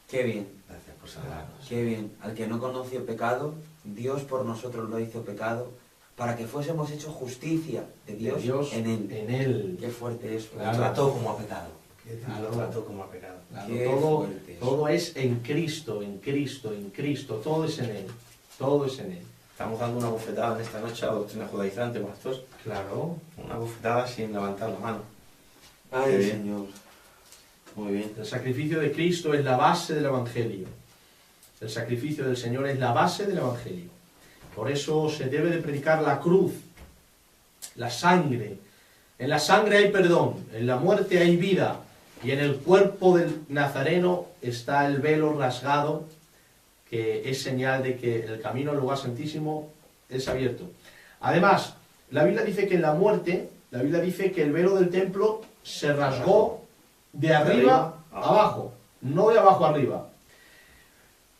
qué bien, Gracias por salvarnos. qué bien. Al que no conoció pecado, Dios por nosotros lo hizo pecado, para que fuésemos hechos justicia de Dios, en Él. En Él. Qué fuerte eso. Claro. Lo trató como a pecado. Claro. Lo trató como a pecado. Claro, Qué fuerte eso. todo es en Cristo, en Cristo, en Cristo, todo es en Él. Todo es en Él. Estamos dando una bofetada en esta noche a la doctrina judaizante, pastor. Claro. Una bofetada sin levantar la mano. Ay, Qué bien. Señor. Muy bien. El sacrificio de Cristo es la base del Evangelio. El sacrificio del Señor es la base del Evangelio. Por eso se debe de predicar la cruz, la sangre. En la sangre hay perdón, en la muerte hay vida, y en el cuerpo del Nazareno está el velo rasgado, que es señal de que el camino al lugar santísimo es abierto. Además, la Biblia dice que en la muerte, la Biblia dice que el velo del templo se rasgó de arriba a abajo, no de abajo a arriba.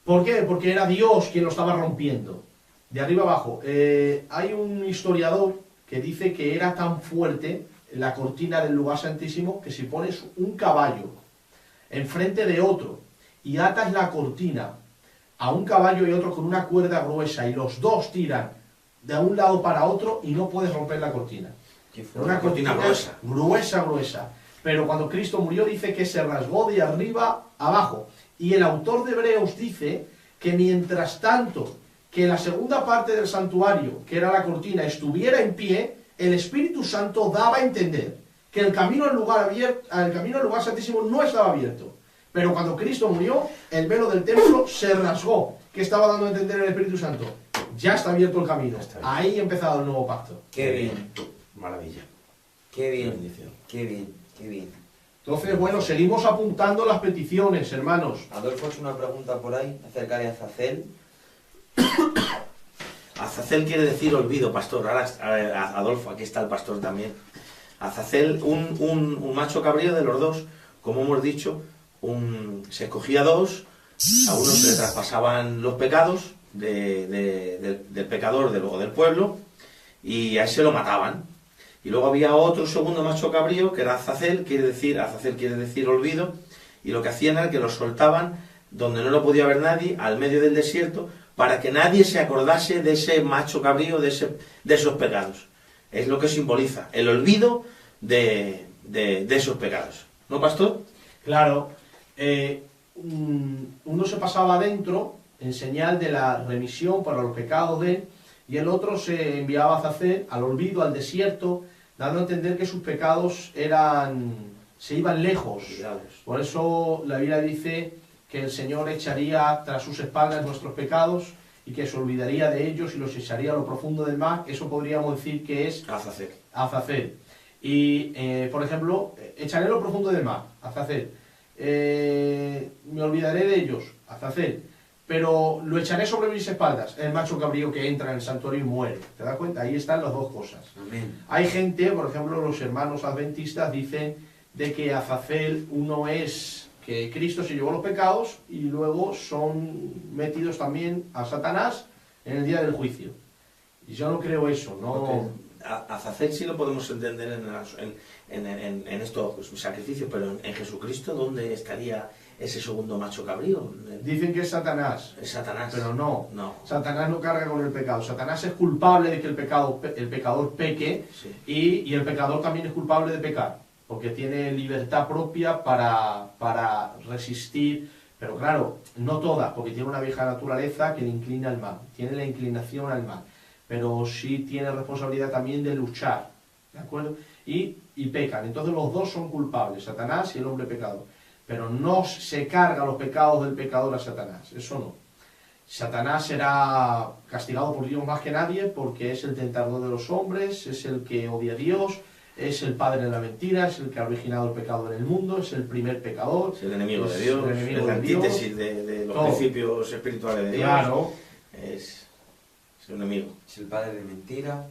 ¿Por qué? Porque era Dios quien lo estaba rompiendo, de arriba abajo. Hay un historiador que dice que era tan fuerte la cortina del lugar santísimo que si pones un caballo enfrente de otro y atas la cortina a un caballo y otro con una cuerda gruesa y los dos tiran de un lado para otro y no puedes romper la cortina. Qué Era una cortina gruesa. Pero cuando Cristo murió dice que se rasgó de arriba abajo. Y el autor de Hebreos dice que mientras tanto que la segunda parte del santuario, que era la cortina, estuviera en pie, el Espíritu Santo daba a entender que el camino al lugar santísimo no estaba abierto. Pero cuando Cristo murió, el velo del templo se rasgó. ¿Qué estaba dando a entender el Espíritu Santo? Ya está abierto el camino. Ahí ha empezado el nuevo pacto. Qué bien, Maravilla. qué bien, bendición. qué bien, qué bien. Entonces, bueno, seguimos apuntando las peticiones, hermanos. Adolfo es una pregunta por ahí acerca de Azazel. Azazel quiere decir olvido, pastor. Ahora, Adolfo, aquí está el pastor también. Azazel, un macho cabrío de los dos, como hemos dicho, se escogía dos, a uno se le traspasaban los pecados del pecador o del pueblo, y a ese lo mataban. Y luego había otro segundo macho cabrío, que era Azazel quiere decir olvido, y lo que hacían era que lo soltaban donde no lo podía ver nadie, al medio del desierto, para que nadie se acordase de ese macho cabrío, de esos pecados. Es lo que simboliza, el olvido de esos pecados. ¿No, pastor? Claro, uno se pasaba adentro en señal de la remisión para los pecados de él, y el otro se enviaba a Azazel al olvido, al desierto, dando a entender que sus pecados se iban lejos. Por eso la Biblia dice que el Señor echaría tras sus espaldas nuestros pecados y que se olvidaría de ellos y los echaría a lo profundo del mar. Eso podríamos decir que es Azazel. Y, por ejemplo, echaré a lo profundo del mar, Azazel. Me olvidaré de ellos, Azazel. Pero lo echaré sobre mis espaldas, el macho cabrío que entra en el santuario y muere. ¿Te das cuenta? Ahí están las dos cosas. Amén. Hay gente, por ejemplo, los hermanos adventistas dicen de que Azazel uno es que Cristo se llevó los pecados y luego son metidos también a Satanás en el día del juicio. Y yo no creo eso, no. Azazel sí lo podemos entender en estos sacrificios, pero en Jesucristo, ¿dónde estaría ese segundo macho cabrío? Dicen que es Satanás. Es Satanás. Pero no. No. Satanás no carga con el pecado. Satanás es culpable de que el pecador peque, Sí. y el pecador también es culpable de pecar, porque tiene libertad propia para resistir, pero claro, no toda, porque tiene una vieja naturaleza que le inclina al mal, tiene la inclinación al mal, pero sí tiene responsabilidad también de luchar, ¿de acuerdo? Y pecan. Entonces los dos son culpables, Satanás y el hombre pecador. Pero no se carga los pecados del pecador a Satanás, eso no. Satanás será castigado por Dios más que nadie porque es el tentador de los hombres, es el que odia a Dios, es el padre de la mentira, es el que ha originado el pecado en el mundo, es el primer pecador. Es el enemigo de Dios, es la antítesis de los principios espirituales de Dios. Claro. Es un enemigo. Es el padre de mentira.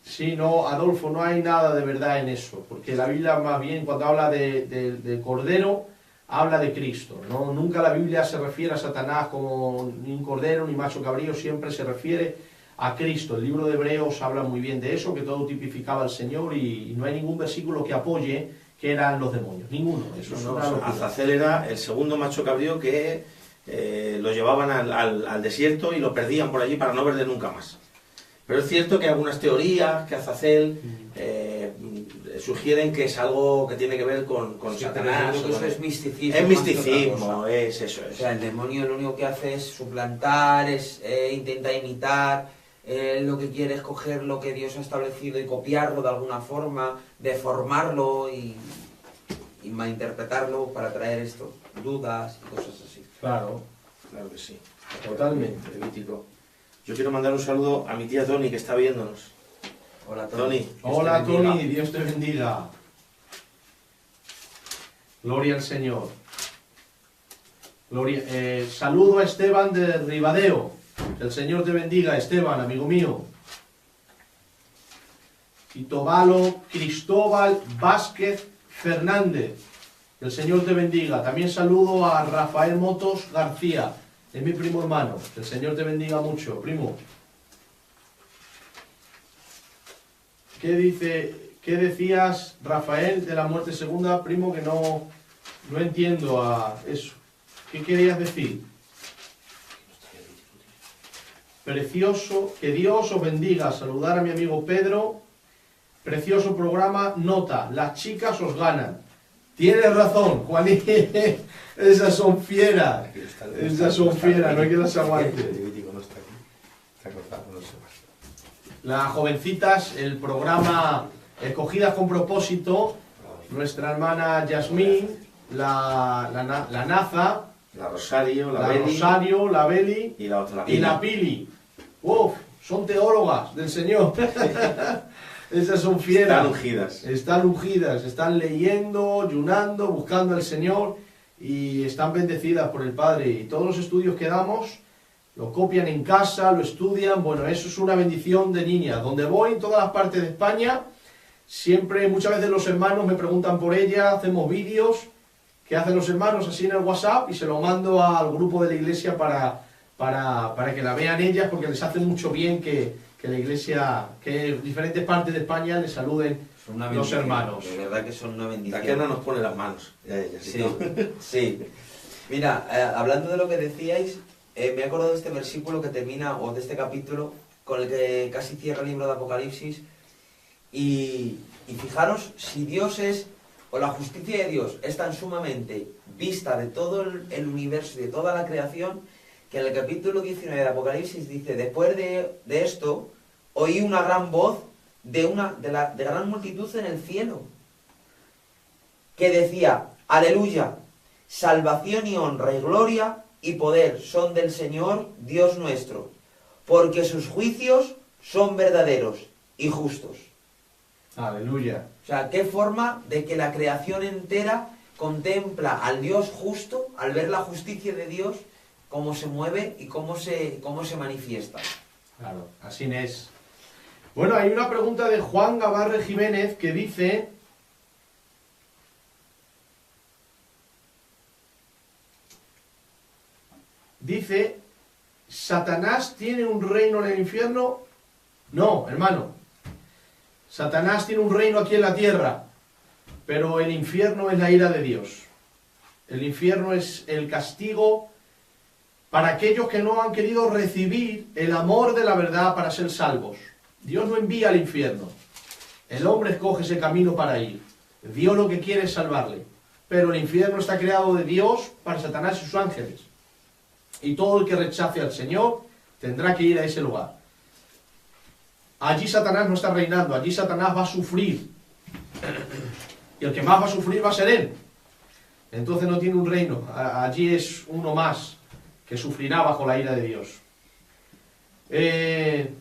Sí, no, Adolfo, no hay nada de verdad en eso, porque la Biblia más bien cuando habla de Cordero, habla de Cristo, ¿no? Nunca la Biblia se refiere a Satanás como ni un cordero ni macho cabrío, siempre se refiere a Cristo. El libro de Hebreos habla muy bien de eso, que todo tipificaba al Señor, y no hay ningún versículo que apoye que eran los demonios, ninguno. Eso es una locura. Azazel era el segundo macho cabrío que lo llevaban al desierto y lo perdían por allí para no verle nunca más. Pero es cierto que algunas teorías que Azazel sugieren que es algo que tiene que ver con Sí, Satanás. pero eso es misticismo. Es más que otra misticismo, cosa. es eso. O sea, el demonio lo único que hace es suplantar, intenta imitar, lo que quiere es coger lo que Dios ha establecido y copiarlo de alguna forma, deformarlo y malinterpretarlo para traer esto, dudas y cosas así. Claro, Claro que sí. totalmente. Levítico. Yo quiero mandar un saludo a mi tía Tony, que está viéndonos. Hola, Tony. Dios Hola te bendiga. Tony, Dios te bendiga. Gloria al Señor. Gloria, saludo a Esteban de Ribadeo. Que el Señor te bendiga, Esteban, amigo mío. Itobalo Cristóbal Vázquez Fernández. Que el Señor te bendiga. También saludo a Rafael Motos García. Es mi primo hermano. Que el Señor te bendiga mucho, primo. ¿Qué decías, Rafael, de la muerte segunda, primo? Que no entiendo a eso. ¿Qué querías decir? Precioso, que Dios os bendiga. Saludar a mi amigo Pedro. Precioso programa. Nota, las chicas os ganan. Tienes razón, Juaní. Esas son fieras. Esas son fieras, no hay que las aguante. Levítico no está aquí. Está cortado, no sé más. Las jovencitas, el programa Escogidas con Propósito, nuestra hermana Yasmín, la Naza, La Rosario, la la Beli Rosario, la Beli y la otra, y la Pili. ¡Uf! Son teólogas del Señor. Esas son fieras. Están ungidas. Están ungidas, están leyendo, ayunando, buscando al Señor y están bendecidas por el Padre. Y todos los estudios que damos lo copian en casa, lo estudian. Bueno, eso es una bendición de niñas. Donde voy, en todas las partes de España, siempre, muchas veces los hermanos me preguntan por ella, hacemos vídeos que hacen los hermanos así en el WhatsApp y se lo mando al grupo de la iglesia para que la vean ellas, porque les hace mucho bien que la iglesia, que diferentes partes de España les saluden Son una los bendición, hermanos. De verdad que son una bendición. La que no nos pone las manos. Sí, sí. Mira, hablando de lo que decíais, me he acordado de este versículo que termina, o de este capítulo, con el que casi cierra el libro de Apocalipsis. Y fijaros, si Dios es, o la justicia de Dios es tan sumamente vista de todo el universo y de toda la creación, que en el capítulo 19 de Apocalipsis dice: después de esto, oí una gran voz de gran multitud en el cielo, que decía: aleluya, salvación y honra y gloria y poder son del Señor Dios nuestro, porque sus juicios son verdaderos y justos. Aleluya. O sea, qué forma de que la creación entera contempla al Dios justo, al ver la justicia de Dios, cómo se mueve y cómo se manifiesta. Claro, así es. Bueno, hay una pregunta de Juan Gavarre Jiménez que dice, ¿Satanás tiene un reino en el infierno? No, hermano. Satanás tiene un reino aquí en la tierra, pero el infierno es la ira de Dios. El infierno es el castigo para aquellos que no han querido recibir el amor de la verdad para ser salvos. Dios no envía al infierno. El hombre escoge ese camino para ir. Dios lo que quiere es salvarle. Pero el infierno está creado de Dios para Satanás y sus ángeles. Y todo el que rechace al Señor tendrá que ir a ese lugar. Allí Satanás no está reinando, allí Satanás va a sufrir. Y el que más va a sufrir va a ser él. Entonces no tiene un reino, allí es uno más que sufrirá bajo la ira de Dios.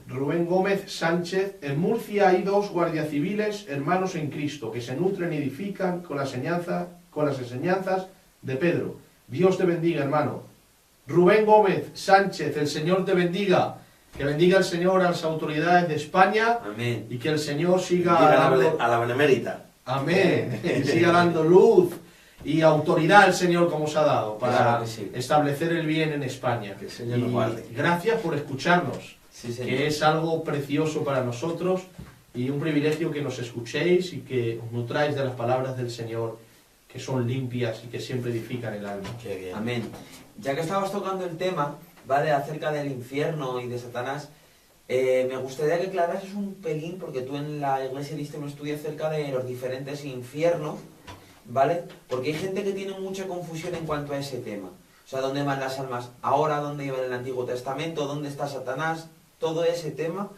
Rubén Gómez Sánchez: en Murcia hay 2 guardias civiles, hermanos en Cristo, que se nutren y edifican con las enseñanzas de Pedro. Dios te bendiga, hermano. Rubén Gómez Sánchez, el Señor te bendiga. Que bendiga el Señor a las autoridades de España. Amén. Y que el Señor siga a la benemérita. Amén. Y siga dando luz y autoridad al Señor como os ha dado para Claro que sí. establecer el bien en España. Que el Señor nos guarde. Gracias por escucharnos, Sí, Señor. que es algo precioso para nosotros y un privilegio que nos escuchéis y que os nutráis de las palabras del Señor, que son limpias y que siempre edifican el alma. Qué bien. Amén. Ya que estabas tocando el tema, ¿vale?, acerca del infierno y de Satanás, me gustaría que aclarases un pelín, porque tú en la iglesia diste un estudio acerca de los diferentes infiernos, ¿vale? Porque hay gente que tiene mucha confusión en cuanto a ese tema. O sea, ¿dónde van las almas ahora? ¿Dónde iban en el Antiguo Testamento? ¿Dónde está Satanás? Todo ese tema,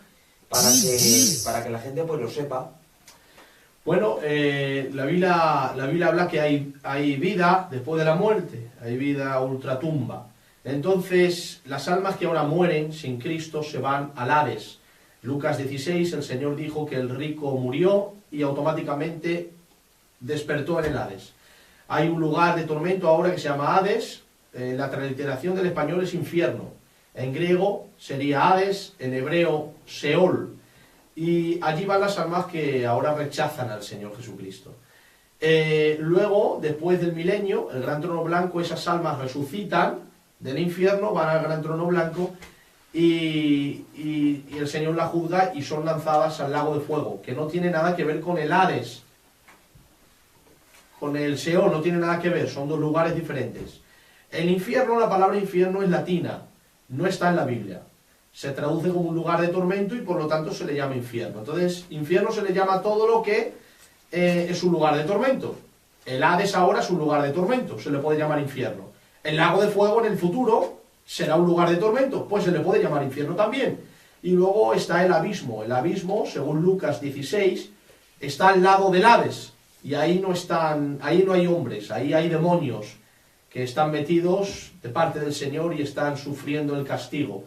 para que la gente pues lo sepa. Bueno, la Biblia habla que hay vida después de la muerte, hay vida ultratumba. Entonces, las almas que ahora mueren sin Cristo se van al Hades. Lucas 16, el Señor dijo que el rico murió y automáticamente despertó en el Hades. Hay un lugar de tormento ahora que se llama Hades. La transliteración del español es infierno. En griego sería Hades, en hebreo Seol. Y allí van las almas que ahora rechazan al Señor Jesucristo. Luego, después del milenio, el gran trono blanco, esas almas resucitan del infierno, van al gran trono blanco y el Señor la juzga y son lanzadas al lago de fuego, que no tiene nada que ver con el Hades, con el Seol, no tiene nada que ver, son 2 lugares diferentes. El infierno, la palabra infierno es latina, no está en la Biblia. Se traduce como un lugar de tormento y por lo tanto se le llama infierno. Entonces, infierno se le llama a todo lo que es un lugar de tormento. El Hades ahora es un lugar de tormento, se le puede llamar infierno. El lago de fuego en el futuro será un lugar de tormento, pues se le puede llamar infierno también. Y luego está el abismo. El abismo, según Lucas 16, está al lado del Hades. Y ahí no hay hombres, ahí hay demonios que están metidos de parte del Señor y están sufriendo el castigo.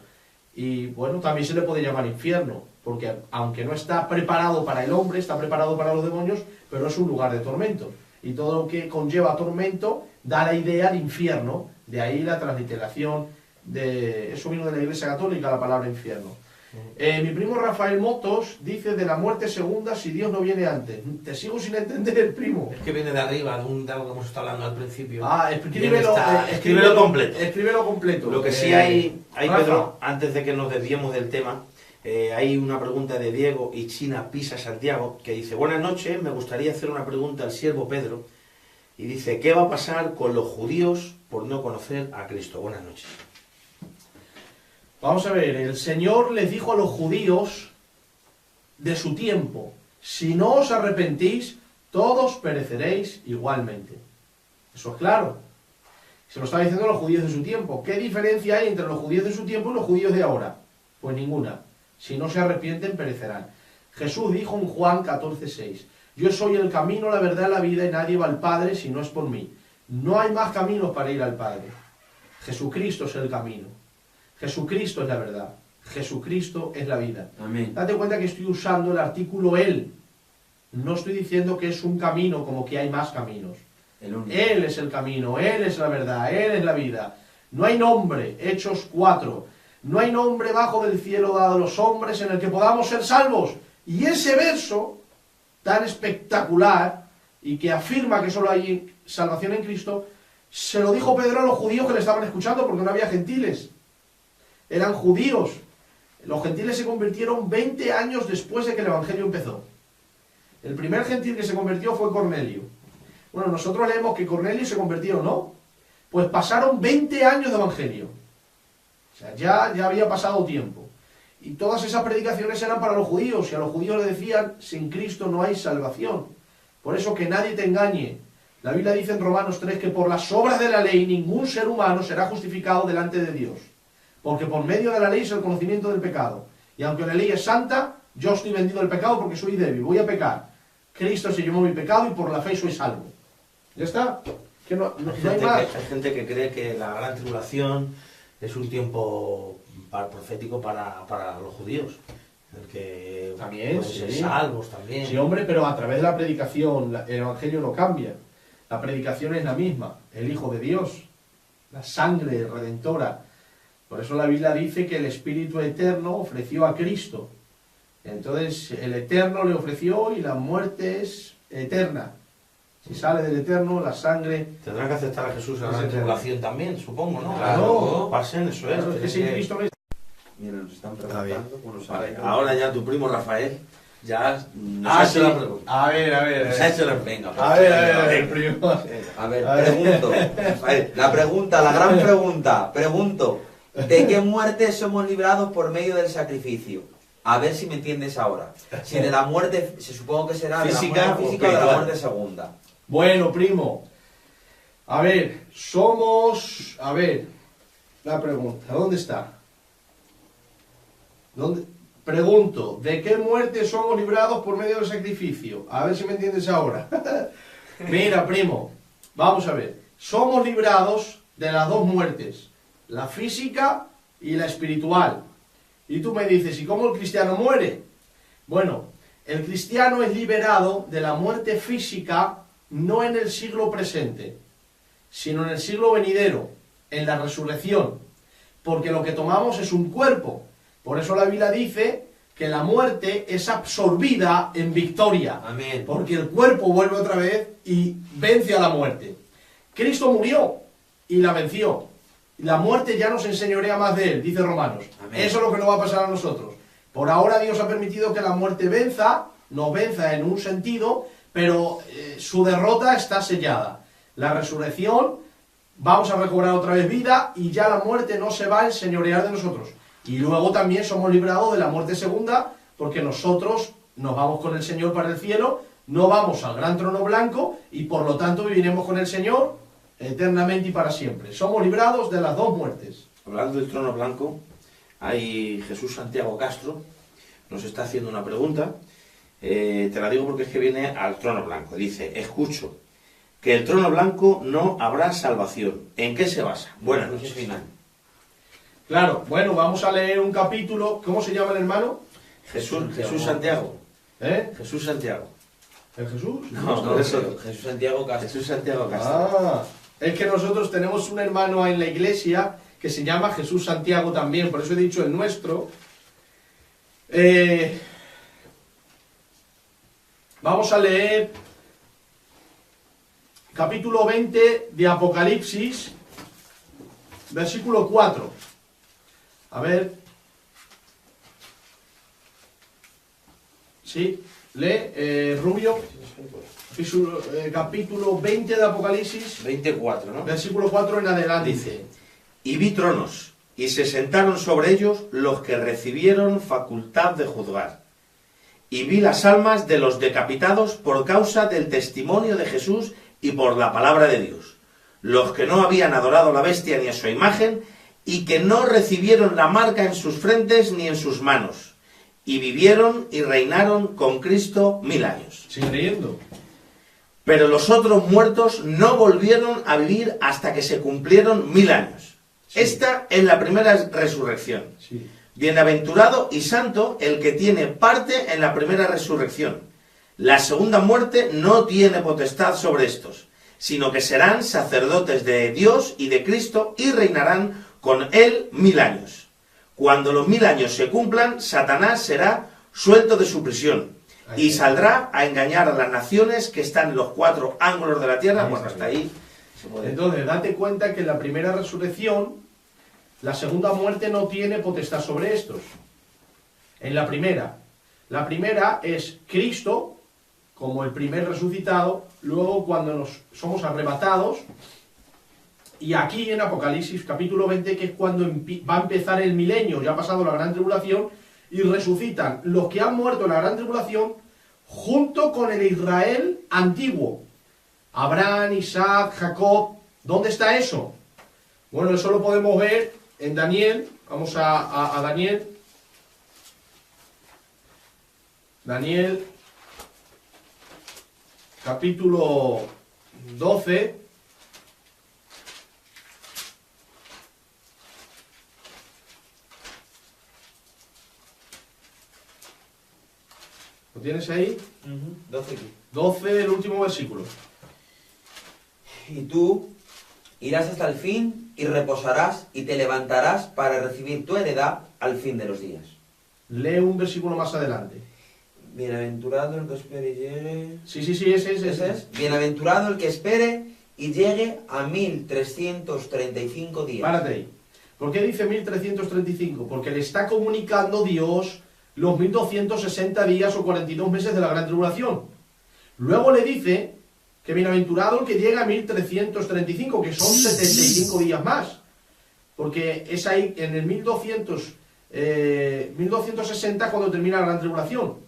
Y bueno, también se le puede llamar infierno, porque aunque no está preparado para el hombre, está preparado para los demonios, pero es un lugar de tormento. Y todo lo que conlleva tormento da la idea de infierno, de ahí la transliteración, eso vino de la Iglesia Católica, la palabra infierno. Mi primo Rafael Motos dice: de la muerte segunda si Dios no viene antes. Te sigo sin entender, primo. Es que viene de arriba, de algo que hemos estado hablando al principio. Escríbelo completo. Escríbelo completo. Lo que sí hay Rafa, Pedro, antes de que nos desviemos del tema, hay una pregunta de Diego y China Pisa Santiago, que dice: buenas noches, me gustaría hacer una pregunta al siervo Pedro. Y dice: ¿qué va a pasar con los judíos por no conocer a Cristo? Buenas noches. Vamos a ver, el Señor les dijo a los judíos de su tiempo: si no os arrepentís, todos pereceréis igualmente. Eso es claro. Se lo está diciendo a los judíos de su tiempo. ¿Qué diferencia hay entre los judíos de su tiempo y los judíos de ahora? Pues ninguna. Si no se arrepienten, perecerán. Jesús dijo en Juan 14:6: yo soy el camino, la verdad y la vida, y nadie va al Padre si no es por mí. No hay más caminos para ir al Padre. Jesucristo es el camino. Jesucristo es la verdad. Jesucristo es la vida. Amén. Date cuenta que estoy usando el artículo Él. No estoy diciendo que es un camino como que hay más caminos. Él es el camino, Él es la verdad, Él es la vida. No hay nombre, Hechos 4. No hay nombre bajo del cielo dado a los hombres en el que podamos ser salvos. Y ese verso tan espectacular y que afirma que solo hay salvación en Cristo, se lo dijo Pedro a los judíos que le estaban escuchando, porque no había gentiles. Eran judíos. Los gentiles se convirtieron 20 años después de que el Evangelio empezó. El primer gentil que se convirtió fue Cornelio. Bueno, nosotros leemos que Cornelio se convirtió, ¿no? Pues pasaron 20 años de evangelio. O sea, ya había pasado tiempo. Y todas esas predicaciones eran para los judíos, y a los judíos les decían, sin Cristo no hay salvación. Por eso que nadie te engañe. La Biblia dice en Romanos 3 que por las obras de la ley ningún ser humano será justificado delante de Dios. Porque por medio de la ley es el conocimiento del pecado. Y aunque la ley es santa, yo estoy vendido del pecado porque soy débil, voy a pecar. Cristo se llevó mi pecado y por la fe soy salvo. ¿Ya está? Que no hay más. Hay gente que cree que la gran tribulación es un tiempo profético para los judíos. El que También, pueden ser sí. salvos también. Sí, hombre, pero a través de la predicación, el evangelio no cambia. La predicación es la misma. El Hijo de Dios, la sangre redentora. Por eso la Biblia dice que el Espíritu Eterno ofreció a Cristo. Entonces, el Eterno le ofreció y la muerte es eterna. Si sale del Eterno, la sangre... Tendrán que aceptar a Jesús en la Es gran eterno. tribulación también, supongo, ¿no? Claro. Pasen, eso es. Claro, es que sin Cristo no es... Mira, nos están Está bien. preguntando. Bueno, Vale, ahora ya tu primo Rafael ya nos ha hecho la pregunta. A ver. Nos ha hecho la venga. A ver, primo. A ver, A ver. pregunto. La pregunta, la gran pregunta. Pregunto, ¿de qué muerte somos librados por medio del sacrificio? A ver si me entiendes ahora. Si de la muerte, se supongo que será de la Física muerte o física o de la espiritual. muerte segunda. Bueno, primo. A ver, somos... A ver, la pregunta, ¿dónde está? ¿Dónde? Pregunto, ¿de qué muerte somos librados por medio del sacrificio? A ver si me entiendes ahora. Mira, primo, vamos a ver. Somos librados de las dos muertes, la física y la espiritual. Y tú me dices, ¿y cómo el cristiano muere? Bueno, el cristiano es liberado de la muerte física no en el siglo presente, sino en el siglo venidero, en la resurrección. Porque lo que tomamos es un cuerpo. Por eso la Biblia dice que la muerte es absorbida en victoria. Amén. Porque el cuerpo vuelve otra vez y vence a la muerte. Cristo murió y la venció. La muerte ya no se enseñorea más de él, dice Romanos. Amén. Eso es lo que nos va a pasar a nosotros. Por ahora Dios ha permitido que la muerte venza, nos venza en un sentido, pero su derrota está sellada. La resurrección, vamos a recobrar otra vez vida y ya la muerte no se va a enseñorear de nosotros. Y luego también somos librados de la muerte segunda, porque nosotros nos vamos con el Señor para el cielo, no vamos al gran trono blanco y por lo tanto viviremos con el Señor eternamente y para siempre. Somos librados de las dos muertes. Hablando del trono blanco, hay Jesús Santiago Castro, nos está haciendo una pregunta. Te la digo porque es que viene al trono blanco. Dice, escucho que el trono blanco no habrá salvación. ¿En qué se basa? Buenas noches. Final. Claro, bueno, vamos a leer un capítulo. ¿Cómo se llama el hermano? Jesús Santiago. ¿Eh? Jesús Santiago. ¿El Jesús? No, por eso. Jesús Santiago Castro. Jesús Santiago Castro. Ah, es que nosotros tenemos un hermano en la iglesia que se llama Jesús Santiago también, por eso he dicho el nuestro. Vamos a leer capítulo 20 de Apocalipsis, versículo 4. A ver. Sí, lee, Rubio. Capítulo 20 de Apocalipsis, 24, ¿no? versículo 4 en adelante. Dice, y vi tronos, y se sentaron sobre ellos los que recibieron facultad de juzgar. Y vi las almas de los decapitados por causa del testimonio de Jesús y por la palabra de Dios, los que no habían adorado a la bestia ni a su imagen, y que no recibieron la marca en sus frentes ni en sus manos, y vivieron y reinaron con Cristo 1000 años. Sigue leyendo. Pero los otros muertos no volvieron a vivir hasta que se cumplieron 1000 años. Sí. Esta es la primera resurrección. Sí. Bienaventurado y santo el que tiene parte en la primera resurrección. La segunda muerte no tiene potestad sobre estos, sino que serán sacerdotes de Dios y de Cristo y reinarán con él 1000 años. Cuando los 1000 años se cumplan, Satanás será suelto de su prisión y saldrá a engañar a las naciones que están en los 4 ángulos de la tierra. Bueno, hasta ahí se puede. Entonces, date cuenta que en la primera resurrección, la segunda muerte no tiene potestad sobre estos. En la primera es Cristo, como el primer resucitado, luego cuando somos arrebatados, y aquí en Apocalipsis capítulo 20, que es cuando va a empezar el milenio, ya ha pasado la gran tribulación, y resucitan los que han muerto en la gran tribulación, junto con el Israel antiguo. Abraham, Isaac, Jacob. ¿Dónde está eso? Bueno, eso lo podemos ver en Daniel. Vamos a Daniel. Daniel, capítulo 12. ¿Lo tienes ahí? 12 aquí. 12, el último versículo. Y tú irás hasta el fin y reposarás y te levantarás para recibir tu heredad al fin de los días. Lee un versículo más adelante. Bienaventurado el que espere y llegue... Sí, ese es. Bienaventurado el que espere y llegue a 1335 días. Párate ahí. ¿Por qué dice 1335? Porque le está comunicando Dios los 1260 días o 42 meses de la gran tribulación. Luego le dice que bienaventurado el que llega a 1335, que son 75 días más. Porque es ahí, en el 1260 cuando termina la gran tribulación.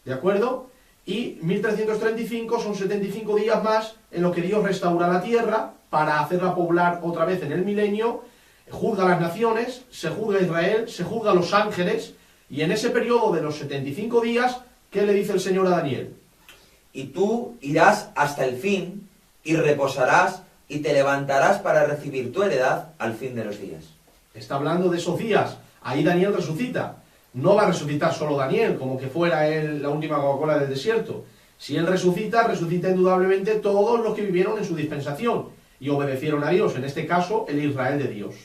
¿De acuerdo? Y 1335 son 75 días más en lo que Dios restaura la tierra para hacerla poblar otra vez en el milenio, juzga a las naciones, se juzga a Israel, se juzga a los ángeles, y en ese periodo de los 75 días, ¿qué le dice el Señor a Daniel? Y tú irás hasta el fin y reposarás y te levantarás para recibir tu heredad al fin de los días. Está hablando de esos días. Ahí Daniel resucita. No va a resucitar solo Daniel, como que fuera él la última Coca-Cola del desierto. Si él resucita, resucita indudablemente todos los que vivieron en su dispensación y obedecieron a Dios, en este caso el Israel de Dios.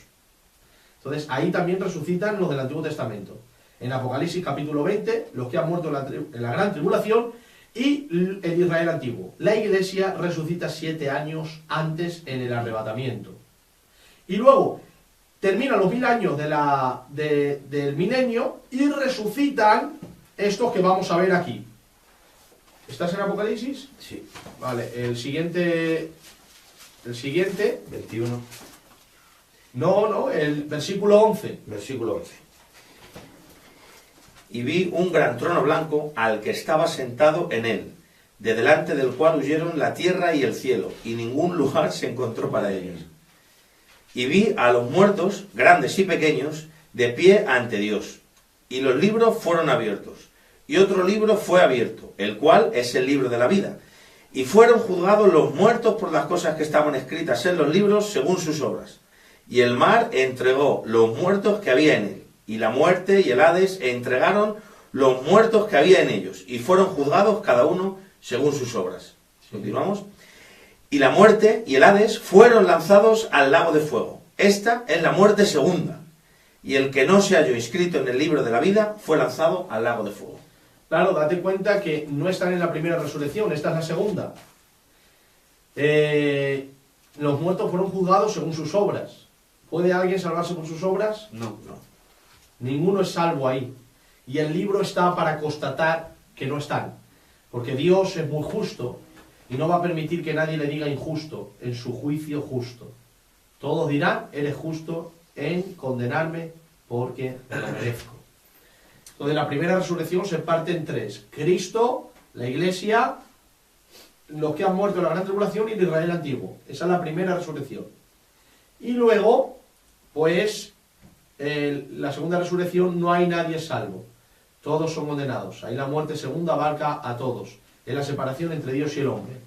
Entonces ahí también resucitan los del Antiguo Testamento. En Apocalipsis capítulo 20, los que han muerto en la gran tribulación, y el Israel antiguo. La iglesia resucita 7 años antes en el arrebatamiento. Y luego terminan los 1000 años del milenio y resucitan estos que vamos a ver aquí. ¿Estás en Apocalipsis? Sí. Vale, el siguiente... 21. No, el versículo 11. Versículo 11. Y vi un gran trono blanco al que estaba sentado en él, de delante del cual huyeron la tierra y el cielo, y ningún lugar se encontró para ellos. Y vi a los muertos, grandes y pequeños, de pie ante Dios. Y los libros fueron abiertos. Y otro libro fue abierto, el cual es el libro de la vida. Y fueron juzgados los muertos por las cosas que estaban escritas en los libros según sus obras. Y el mar entregó los muertos que había en él. Y la muerte y el Hades entregaron los muertos que había en ellos, y fueron juzgados cada uno según sus obras. Continuamos. Y la muerte y el Hades fueron lanzados al lago de fuego. Esta es la muerte segunda. Y el que no se halló inscrito en el libro de la vida fue lanzado al lago de fuego. Claro, date cuenta que no están en la primera resurrección, esta es la segunda. Los muertos fueron juzgados según sus obras. ¿Puede alguien salvarse por sus obras? No. Ninguno es salvo ahí. Y el libro está para constatar que no están. Porque Dios es muy justo y no va a permitir que nadie le diga injusto en su juicio justo. Todos dirán, eres justo en condenarme porque lo merezco. Entonces la primera resurrección se parte en 3. Cristo, la iglesia, los que han muerto en la gran tribulación y el Israel antiguo. Esa es la primera resurrección. Y luego, pues... la segunda resurrección no hay nadie salvo, todos son condenados. Ahí la muerte segunda abarca a todos, es la separación entre Dios y el hombre.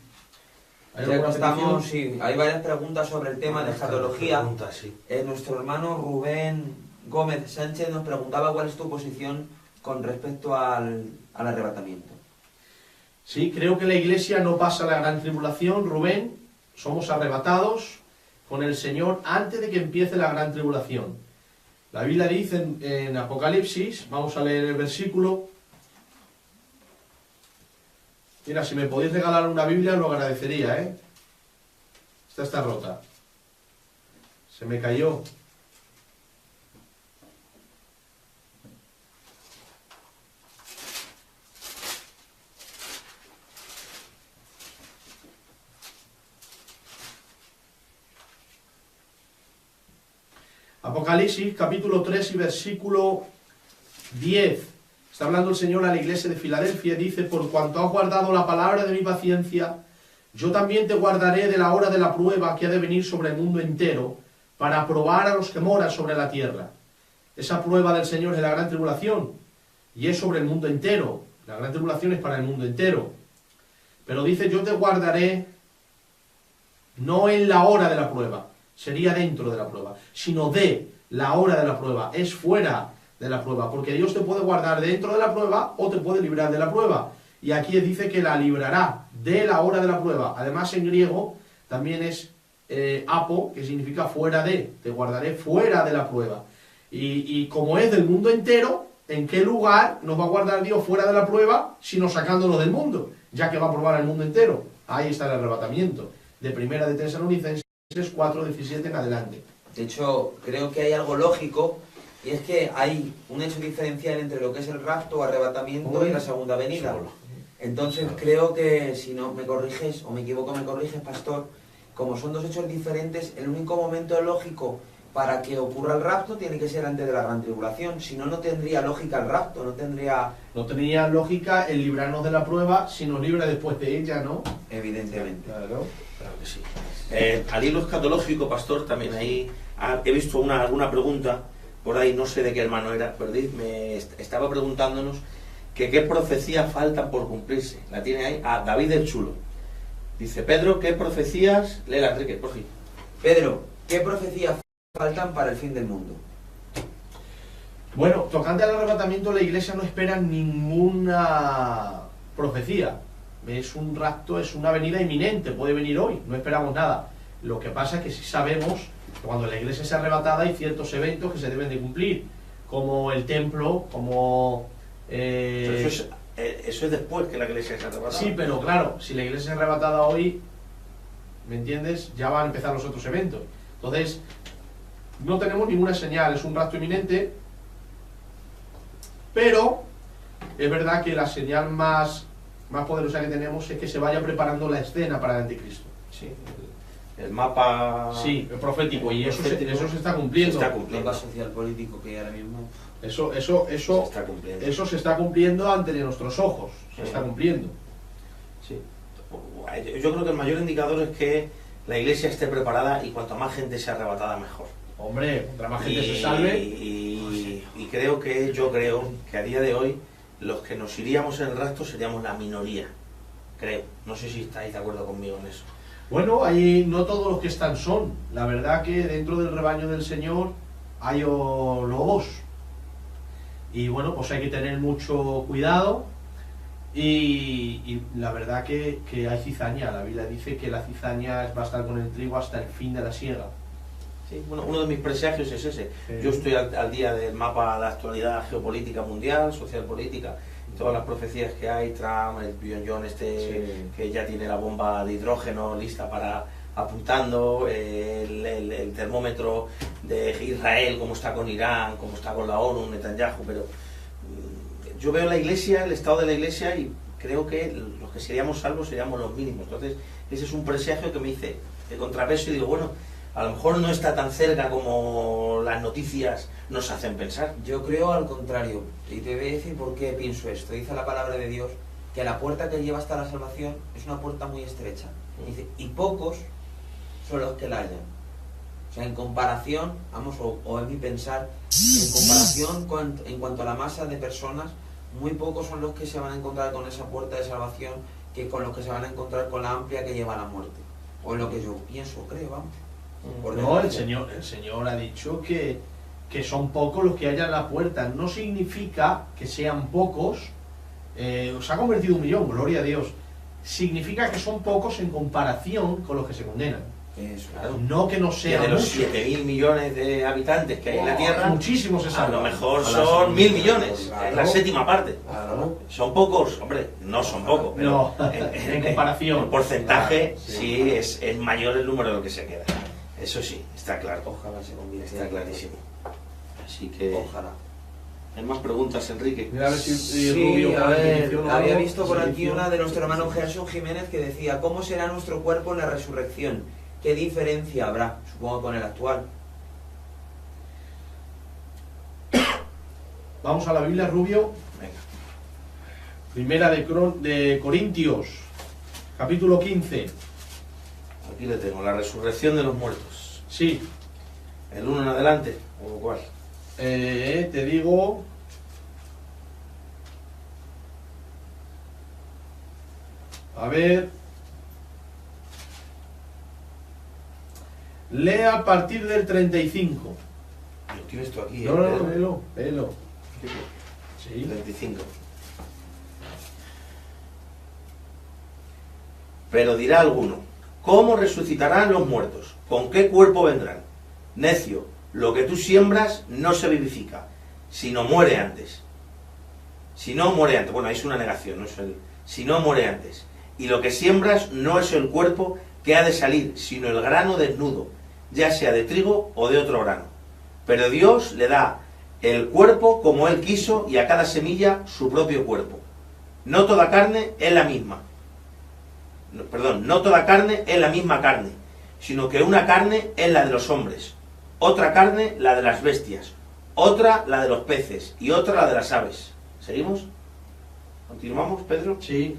¿Hay hay varias preguntas sobre el tema de escatología. Sí. Nuestro hermano Rubén Gómez Sánchez nos preguntaba cuál es tu posición con respecto al arrebatamiento. Sí, creo que la iglesia no pasa la gran tribulación, Rubén. Somos arrebatados con el Señor antes de que empiece la gran tribulación. La Biblia dice en Apocalipsis, vamos a leer el versículo. Mira, si me podéis regalar una Biblia lo agradecería, ¿eh? Esta está rota. Se me cayó. Apocalipsis, capítulo 3 y versículo 10. Está hablando el Señor a la iglesia de Filadelfia, dice: por cuanto has guardado la palabra de mi paciencia, yo también te guardaré de la hora de la prueba que ha de venir sobre el mundo entero, para probar a los que moran sobre la tierra. Esa prueba del Señor es la gran tribulación, y es sobre el mundo entero. La gran tribulación es para el mundo entero. Pero dice: yo te guardaré no en la hora de la prueba, sería dentro de la prueba, sino de la hora de la prueba, es fuera de la prueba, porque Dios te puede guardar dentro de la prueba o te puede librar de la prueba. Y aquí dice que la librará de la hora de la prueba. Además, en griego también es apo, que significa fuera de, te guardaré fuera de la prueba. Y como es del mundo entero, ¿en qué lugar nos va a guardar Dios fuera de la prueba, sino sacándonos del mundo? Ya que va a probar al mundo entero. Ahí está el arrebatamiento. De Primera de Tesalonicenses 4:17 en adelante. De hecho, creo que hay algo lógico, y es que hay un hecho diferencial entre lo que es el rapto o arrebatamiento y la segunda venida. Entonces creo que, si no me corriges, o me equivoco, me corriges, pastor, como son dos hechos diferentes, el único momento lógico para que ocurra el rapto tiene que ser antes de la gran tribulación. Si no, no tendría lógica el rapto, no tendría lógica el librarnos de la prueba si nos libra después de ella, ¿no? Evidentemente. Claro que sí. Al hilo escatológico, pastor, también ahí he visto alguna pregunta, por ahí no sé de qué hermano era, pero me estaba preguntándonos que qué profecías faltan por cumplirse. La tiene ahí a David el Chulo. Dice: Pedro, ¿qué profecías? Léela, Enrique, por fin. Pedro, ¿qué profecías faltan para el fin del mundo? Bueno, tocante al arrebatamiento, la iglesia no espera ninguna profecía. Es un rapto, es una venida inminente, puede venir hoy, no esperamos nada. Lo que pasa es que sí sabemos que cuando la iglesia sea arrebatada hay ciertos eventos que se deben de cumplir, como el templo, como... Eso es después que la iglesia sea arrebatada. Sí, pero claro, si la iglesia es arrebatada hoy, ¿me entiendes? Ya van a empezar los otros eventos. Entonces, no tenemos ninguna señal, es un rapto inminente, pero es verdad que la señal más poderosa que tenemos es que se vaya preparando la escena para el anticristo. Sí, el mapa... Sí, el profético, y eso se está cumpliendo. El mapa social político que hay ahora mismo. Eso se está cumpliendo ante nuestros ojos, se está cumpliendo. Sí. Yo creo que el mayor indicador es que la iglesia esté preparada y cuanto más gente sea arrebatada, mejor. Hombre, cuanto más gente se salve... Y yo creo que a día de hoy los que nos iríamos en el rapto seríamos la minoría. Creo. No sé si estáis de acuerdo conmigo en eso. Bueno, ahí no todos los que están son. La verdad que dentro del rebaño del Señor hay lobos. Y bueno, pues hay que tener mucho cuidado. Y la verdad que hay cizaña. La Biblia dice que la cizaña va a estar con el trigo hasta el fin de la siega. Sí, bueno, uno de mis presagios es ese. Yo estoy al día del mapa de la actualidad geopolítica mundial, social política, todas las profecías que hay, Trump, el Pyongyang que ya tiene la bomba de hidrógeno lista para apuntando, el termómetro de Israel, cómo está con Irán, cómo está con la ONU, Netanyahu, pero yo veo la iglesia, el estado de la iglesia, y creo que los que seríamos salvos seríamos los mínimos. Entonces ese es un presagio que me dice de contrapeso y digo, bueno, a lo mejor no está tan cerca como las noticias nos hacen pensar. Yo creo al contrario, y te voy a decir por qué pienso esto. Dice la palabra de Dios que la puerta que lleva hasta la salvación es una puerta muy estrecha. Dice, y pocos son los que la hallan. O sea, en comparación, o en mi pensar, en comparación en cuanto a la masa de personas, muy pocos son los que se van a encontrar con esa puerta de salvación que con los que se van a encontrar con la amplia que lleva a la muerte. O es lo que yo pienso, creo, vamos. No, el Señor ha dicho que son pocos los que hallan la puerta. No significa que sean pocos. Se ha convertido 1 millón, gloria a Dios. Significa que son pocos en comparación con los que se condenan. Eso, claro. No que no sean de los muchos. 7.000 millones de habitantes que hay en la Tierra, muchísimos se a salvan. lo mejor son 1.000 millones, Claro. es la séptima parte. Claro. ¿Son pocos? Hombre, no son pocos, pero No, en comparación. En porcentaje, Claro, sí, es mayor el número de lo que se queda. Eso sí, está claro. Ojalá se convierta. Está clarísimo. Así que... Ojalá. ¿Hay más preguntas, Enrique? Mira a ver si Sí, Rubio, a ver, bendición o había algo. visto por aquí Bendición. una de nuestro hermano Gerson Jiménez que decía: ¿cómo será nuestro cuerpo en la resurrección? ¿Qué diferencia habrá? Supongo con el actual. Vamos a la Biblia, Rubio. Venga. Primera de Corintios, capítulo 15. Aquí le tengo, la resurrección de los muertos. Sí. ¿El 1 en adelante? ¿O cuál? Te digo... A ver... Lea a partir del 35. Lo tienes tú aquí, No, léelo. Sí. 35. Pero dirá alguno, ¿cómo resucitarán los muertos? ¿Con qué cuerpo vendrán? Necio, lo que tú siembras no se vivifica, sino muere antes. Si no muere antes, bueno, ahí es una negación, no es el... Si no muere antes. Y lo que siembras no es el cuerpo que ha de salir, sino el grano desnudo, ya sea de trigo o de otro grano. Pero Dios le da el cuerpo como Él quiso y a cada semilla su propio cuerpo. No toda carne es la misma. No toda carne es la misma carne, sino que una carne es la de los hombres, otra carne la de las bestias, otra la de los peces y otra la de las aves. ¿Seguimos? ¿Continuamos, Pedro? Sí.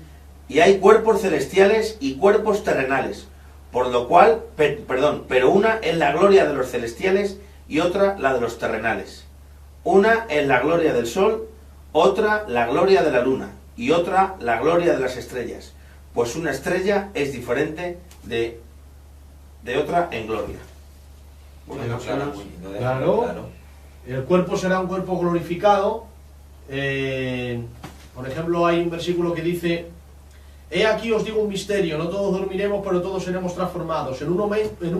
Y hay cuerpos celestiales y cuerpos terrenales, por lo cual, pero una es la gloria de los celestiales y otra la de los terrenales. Una es la gloria del sol, otra la gloria de la luna y otra la gloria de las estrellas, pues una estrella es diferente de otra en gloria. Bueno, claro. Claro. El cuerpo será un cuerpo glorificado. Por ejemplo, hay un versículo que dice: he aquí os digo un misterio, no todos dormiremos, pero todos seremos transformados. En un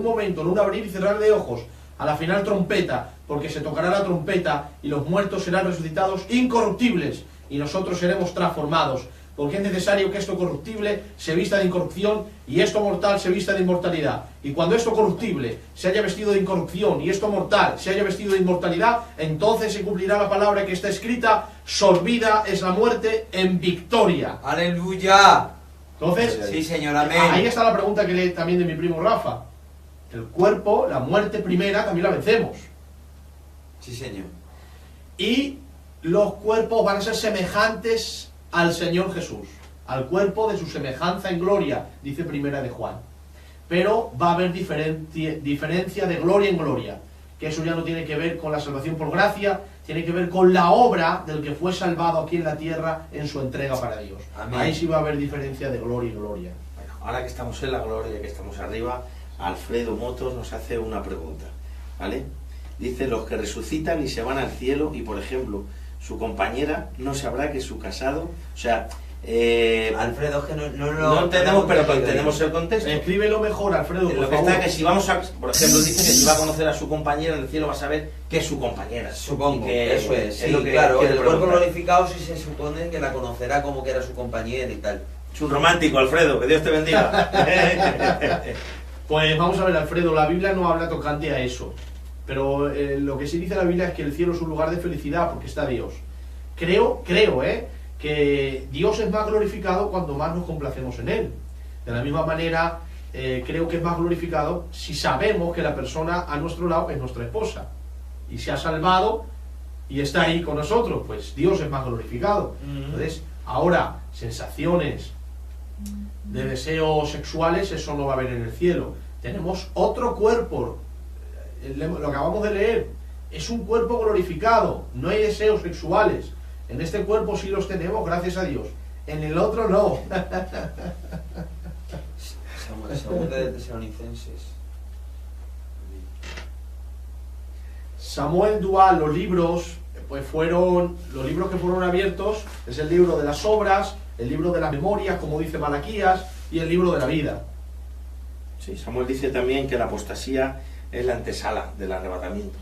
momento, en un abrir y cerrar de ojos, a la final trompeta, porque se tocará la trompeta y los muertos serán resucitados incorruptibles y nosotros seremos transformados. Porque es necesario que esto corruptible se vista de incorrupción y esto mortal se vista de inmortalidad. Y cuando esto corruptible se haya vestido de incorrupción y esto mortal se haya vestido de inmortalidad, entonces se cumplirá la palabra que está escrita: sorbida es la muerte en victoria. ¡Aleluya! Entonces, Sí, Señor, amén. ahí está la pregunta que leí también de mi primo Rafa. El cuerpo, la muerte primera, también la vencemos. Sí, Señor. Y los cuerpos van a ser semejantes al Señor Jesús, al cuerpo de su semejanza en gloria, dice Primera de Juan. Pero va a haber diferencia de gloria en gloria, que eso ya no tiene que ver con la salvación por gracia, tiene que ver con la obra del que fue salvado aquí en la tierra en su entrega para Dios. Amén. Ahí sí va a haber diferencia de gloria en gloria. Bueno, ahora que estamos en la gloria, que estamos arriba, Alfredo Motos nos hace una pregunta, ¿vale? Dice: los que resucitan y se van al cielo y, por ejemplo, su compañera no sabrá que su casado, o sea, Alfredo, es que no entendemos, pero entendemos el contexto. Escríbelo mejor, Alfredo, por Lo que favor. está que si vamos a, por ejemplo, dice que si va a conocer a su compañera en el cielo va a saber que es su compañera. Supongo, Y que eso es. Sí, lo que claro, quiere el cuerpo preguntar. glorificado sí se supone que la conocerá como que era su compañera y tal. Es un romántico, Alfredo, que Dios te bendiga. Pues vamos a ver, Alfredo, la Biblia no habla tocante a eso. Pero lo que sí dice la Biblia es que el cielo es un lugar de felicidad porque está Dios. Creo, que Dios es más glorificado cuando más nos complacemos en Él. De la misma manera, creo que es más glorificado si sabemos que la persona a nuestro lado es nuestra esposa y se ha salvado y está ahí con nosotros, pues Dios es más glorificado. Entonces, ahora, sensaciones de deseos sexuales, eso no va a haber en el cielo. Tenemos otro cuerpo, lo acabamos de leer, es un cuerpo glorificado, no hay deseos sexuales. En este cuerpo sí los tenemos, gracias a Dios. En el otro no. Segunda de Tesalonicenses. Samuel Dual, los libros, pues fueron los libros que fueron abiertos, es el libro de las obras, el libro de las memorias, como dice Malaquías, y el libro de la vida. Sí, Samuel dice también que la apostasía es la antesala del arrebatamiento.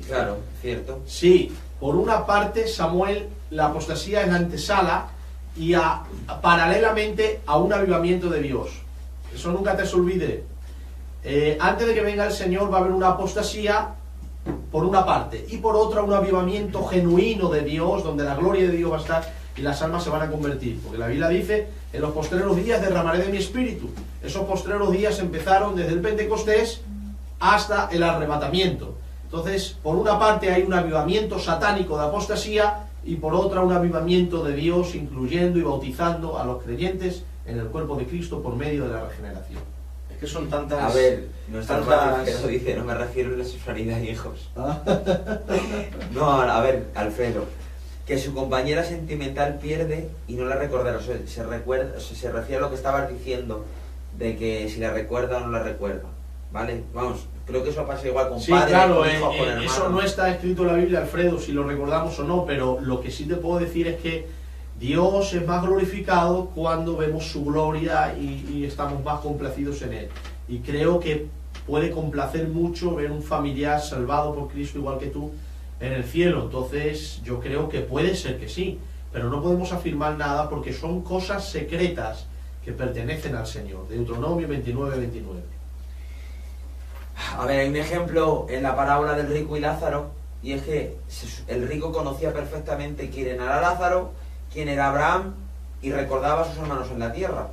Claro, cierto. Sí, por una parte, Samuel, la apostasía es la antesala y paralelamente a un avivamiento de Dios. Eso nunca te se olvide. Antes de que venga el Señor va a haber una apostasía por una parte y por otra un avivamiento genuino de Dios, donde la gloria de Dios va a estar y las almas se van a convertir. Porque la Biblia dice: en los postreros días derramaré de mi espíritu. Esos postreros días empezaron desde el Pentecostés hasta el arrebatamiento. Entonces, por una parte hay un avivamiento satánico de apostasía y por otra un avivamiento de Dios incluyendo y bautizando a los creyentes en el cuerpo de Cristo por medio de la regeneración. Es que son tantas... A ver, no está tantas... que lo dice, no me refiero a la sexualidad, hijos. No, a ver, Alfredo, que su compañera sentimental pierde y no la recordará. O sea, se refiere a lo que estabas diciendo, de que si la recuerda o no la recuerda. ¿Vale? Vamos, creo que eso pasa igual con Sí, padres, claro, con hijos, con hermanos. eso no está escrito en la Biblia, Alfredo, si lo recordamos o no, pero lo que sí te puedo decir es que Dios es más glorificado cuando vemos su gloria y estamos más complacidos en Él. Y creo que puede complacer mucho ver un familiar salvado por Cristo igual que tú en el cielo. Entonces yo creo que puede ser que sí, pero no podemos afirmar nada porque son cosas secretas que pertenecen al Señor. Deuteronomio 29:29. A ver, hay un ejemplo en la parábola del rico y Lázaro, y es que el rico conocía perfectamente quién era Lázaro, quién era Abraham, y recordaba a sus hermanos en la tierra.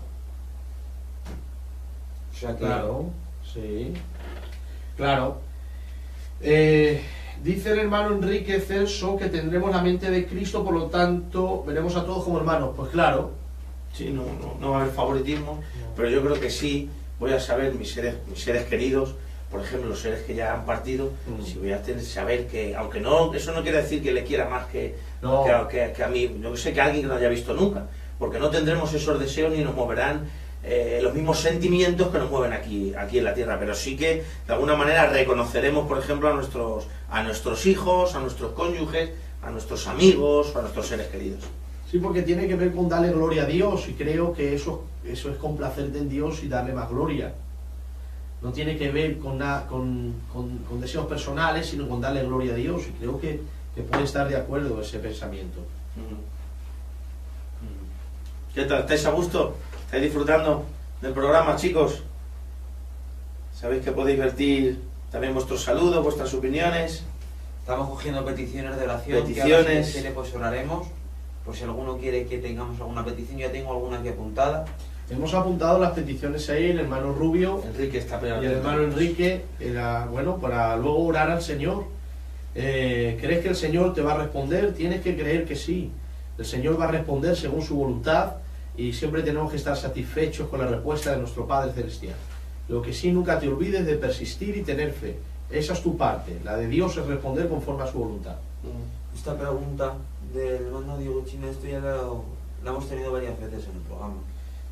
O sea que... Claro, sí. Claro. Dice el hermano Enrique Celso que tendremos la mente de Cristo, por lo tanto veremos a todos como hermanos. Pues claro. Sí, no va a haber favoritismo, pero yo creo que sí voy a saber mis seres queridos, por ejemplo, los seres que ya han partido, si voy a saber que, aunque no, eso no quiere decir que le quiera más que a mí, yo sé que alguien que no haya visto nunca, porque no tendremos esos deseos ni nos moverán los mismos sentimientos que nos mueven aquí en la tierra, pero sí que de alguna manera reconoceremos, por ejemplo, a nuestros hijos, a nuestros cónyuges, a nuestros amigos, a nuestros seres queridos. Sí, porque tiene que ver con darle gloria a Dios, y creo que eso es complacerte en Dios y darle más gloria. No tiene que ver con deseos personales, sino con darle gloria a Dios, y creo que puede estar de acuerdo ese pensamiento. ¿Qué tal? ¿Estáis a gusto? ¿Estáis disfrutando del programa, chicos? Sabéis que podéis vertir también vuestros saludos, vuestras opiniones. Estamos cogiendo peticiones de oración. Peticiones. Que ahora, si quiere, pues oraremos. Por si alguno quiere que tengamos alguna petición, ya tengo alguna aquí apuntada. Hemos apuntado las peticiones ahí, el hermano Rubio Enrique está pegando. y el hermano Enrique, bueno, para luego orar al Señor. ¿Crees que el Señor te va a responder? Tienes que creer que sí. El Señor va a responder según su voluntad y siempre tenemos que estar satisfechos con la respuesta de nuestro Padre Celestial. Lo que sí, nunca te olvides de persistir y tener fe. Esa es tu parte. La de Dios es responder conforme a su voluntad. Esta pregunta del hermano Diego China, esto ya la hemos tenido varias veces en el programa.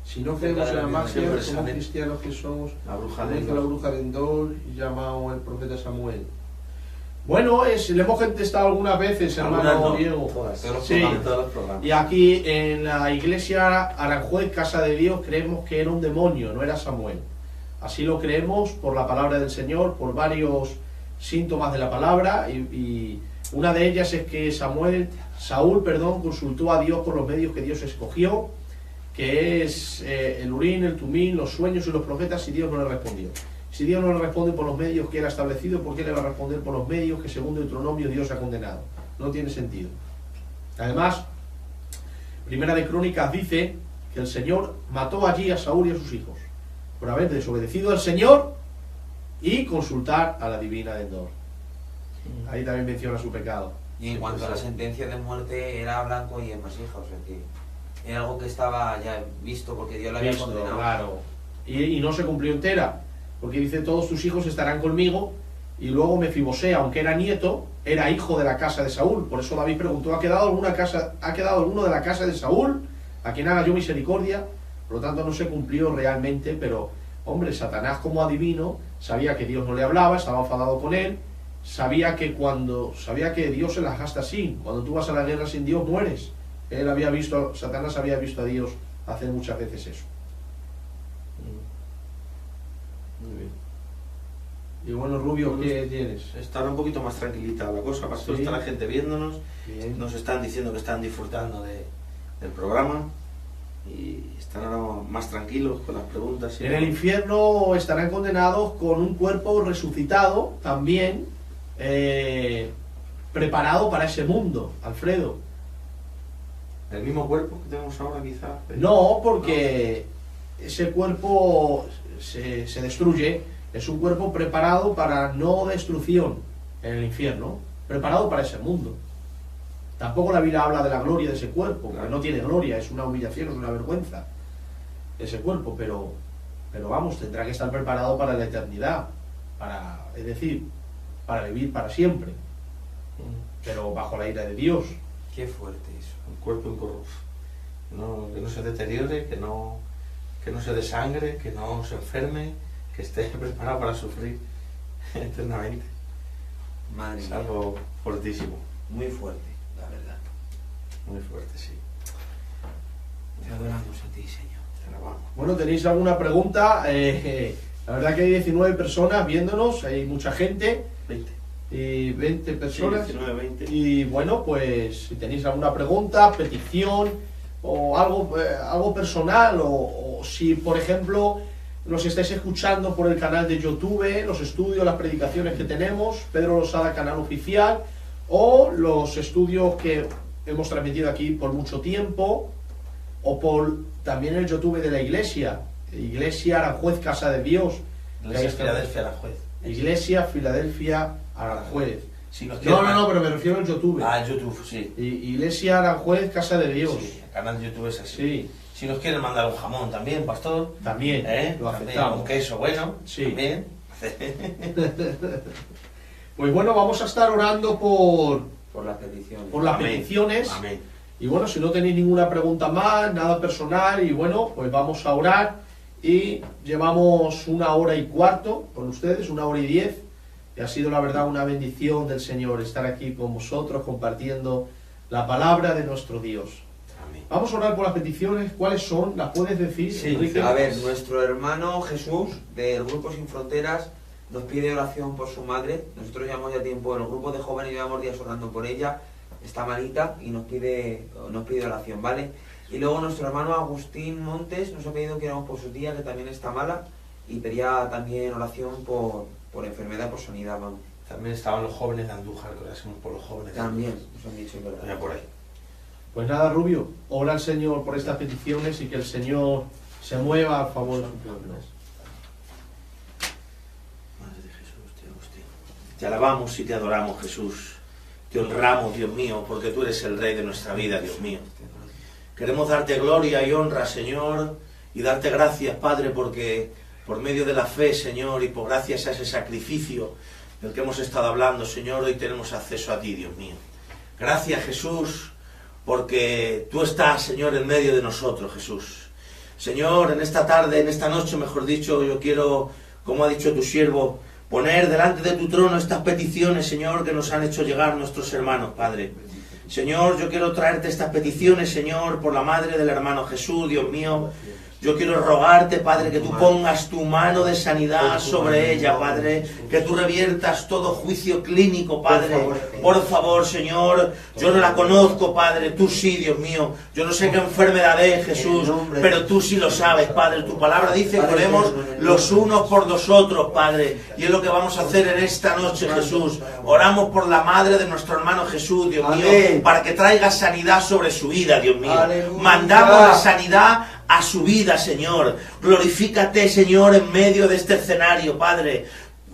Si no creemos en la magia, siempre somos sale cristianos que somos, la bruja como de hizo la bruja de Endor y llamado el profeta Samuel. Bueno, le hemos contestado algunas veces, hermano no, Diego. todas, Sí. todos los programas. Y aquí en la iglesia Aranjuez, Casa de Dios, creemos que era un demonio, no era Samuel. Así lo creemos por la palabra del Señor, por varios síntomas de la palabra, y una de ellas es que Saúl, consultó a Dios por los medios que Dios escogió, que es el Urín, el Tumín, los sueños y los profetas, y Dios no le respondió. Si Dios no le responde por los medios que él ha establecido, ¿por qué le va a responder por los medios que según Deuteronomio Dios ha condenado? No tiene sentido. Además, Primera de Crónicas dice que el Señor mató allí a Saúl y a sus hijos por haber desobedecido al Señor y consultar a la divina de Endor. Ahí también menciona su pecado. Y en cuanto a la sentencia de muerte, era blanco y en más hijos, o sea que era algo que estaba ya visto porque Dios lo había Visto, condenado. claro. Y no se cumplió entera, porque dice: todos tus hijos estarán conmigo. Y luego Mefibosé, aunque era nieto, era hijo de la casa de Saúl. Por eso David preguntó: ¿ha quedado alguno de la casa de Saúl a quien haga yo misericordia? Por lo tanto no se cumplió realmente, pero hombre, Satanás como adivino sabía que Dios no le hablaba, estaba enfadado con él, sabía que Dios se las gasta así. Cuando tú vas a la guerra sin Dios mueres. Satanás había visto a Dios hacer muchas veces eso. Muy bien. Y bueno, Rubio, ¿qué tienes? Está un poquito más tranquilita la cosa, para Sí. está la gente viéndonos, Bien. nos están diciendo que están disfrutando del programa y están ahora más tranquilos con las preguntas. En el infierno estarán condenados con un cuerpo resucitado también, preparado para ese mundo, Alfredo. ¿El mismo cuerpo que tenemos ahora quizás? No, porque ese cuerpo se destruye, es un cuerpo preparado para no destrucción. en el infierno, preparado para ese mundo. Tampoco la Biblia habla de la gloria de ese cuerpo, porque no tiene gloria, es una humillación, es una vergüenza ese cuerpo, pero vamos, tendrá que estar preparado para la eternidad, es decir, para vivir para siempre, pero bajo la ira de Dios. Qué fuerte eso. Un cuerpo incorrupto, que no se deteriore, que no se desangre, que no se enferme, que esté preparado para sufrir eternamente. Madre Es mía. algo fortísimo, Muy fuerte, la verdad. muy fuerte, sí. Te adoramos a ti, Señor. Te alabamos. Bueno, ¿tenéis alguna pregunta? La verdad que hay 19 personas viéndonos, hay mucha gente, 20. y 20 personas. Sí, 19, 20. Y bueno, pues si tenéis alguna pregunta, petición o algo personal, o si por ejemplo nos estáis escuchando por el canal de YouTube, los estudios, las predicaciones que tenemos, Pedro Losada canal oficial, o los estudios que hemos transmitido aquí por mucho tiempo, o por también el YouTube de la Iglesia Aranjuez Casa de Dios, Iglesia Filadelfia Aranjuez. Iglesia Filadelfia Aranjuez. Si nos quieren No, pero me refiero al YouTube. Ah, YouTube, sí. Iglesia Aranjuez Casa de Dios. Sí, el canal de YouTube es así. Sí, Si nos quieren mandar un jamón también, pastor. también lo También, aceptamos. un queso bueno. Sí. También. Pues bueno, vamos a estar orando por Por las peticiones. Por las Amén. peticiones. Amén. Y bueno, si no tenéis ninguna pregunta más, nada personal, y bueno, pues vamos a orar. Y llevamos 1 hora y cuarto con ustedes, 1 hora y 10. Y ha sido la verdad una bendición del Señor estar aquí con vosotros compartiendo la palabra de nuestro Dios. Amén. Vamos a orar por las peticiones. ¿Cuáles son? ¿Las puedes decir, Sí, Enrique? A ver, nuestro hermano Jesús del Grupo Sin Fronteras nos pide oración por su madre. Nosotros llevamos ya tiempo en el grupo de jóvenes, llevamos días orando por ella. Está malita y nos pide oración, ¿vale? Y luego nuestro hermano Agustín Montes nos ha pedido que oramos por su tía, que también está mala, y pedía también oración por enfermedad, por sanidad, vamos. También estaban los jóvenes de Andújar, que orásemos por los jóvenes de También Andújar. nos han dicho, ¿verdad? Ya por ahí. Pues nada, Rubio, ora al Señor por estas peticiones y que el Señor se mueva a favor de su pueblo. Madre de Jesús, te Agustín. Te alabamos y te adoramos, Jesús. Te honramos, Dios mío, porque tú eres el Rey de nuestra vida, Dios mío. Queremos darte gloria y honra, Señor, y darte gracias, Padre, porque por medio de la fe, Señor, y por gracias a ese sacrificio del que hemos estado hablando, Señor, hoy tenemos acceso a ti, Dios mío. Gracias, Jesús, porque tú estás, Señor, en medio de nosotros, Jesús. Señor, en esta tarde, en esta noche, mejor dicho, yo quiero, como ha dicho tu siervo, poner delante de tu trono estas peticiones, Señor, que nos han hecho llegar nuestros hermanos, Padre. Señor, yo quiero traerte estas peticiones, Señor, por la madre del hermano Jesús, Dios mío. Yo quiero rogarte, Padre, que tú pongas tu mano de sanidad sobre ella, Padre, que tú reviertas todo juicio clínico, Padre. Por favor, Señor, yo no la conozco, Padre, tú sí, Dios mío. Yo no sé qué enfermedad es, Jesús, pero tú sí lo sabes, Padre. Tu palabra dice que oremos los unos por los otros, Padre. Y es lo que vamos a hacer en esta noche, Jesús. Oramos por la madre de nuestro hermano Jesús, Dios mío, para que traiga sanidad sobre su vida, Dios mío. Mandamos la sanidad a su vida, Señor. Glorifícate, Señor, en medio de este escenario, Padre.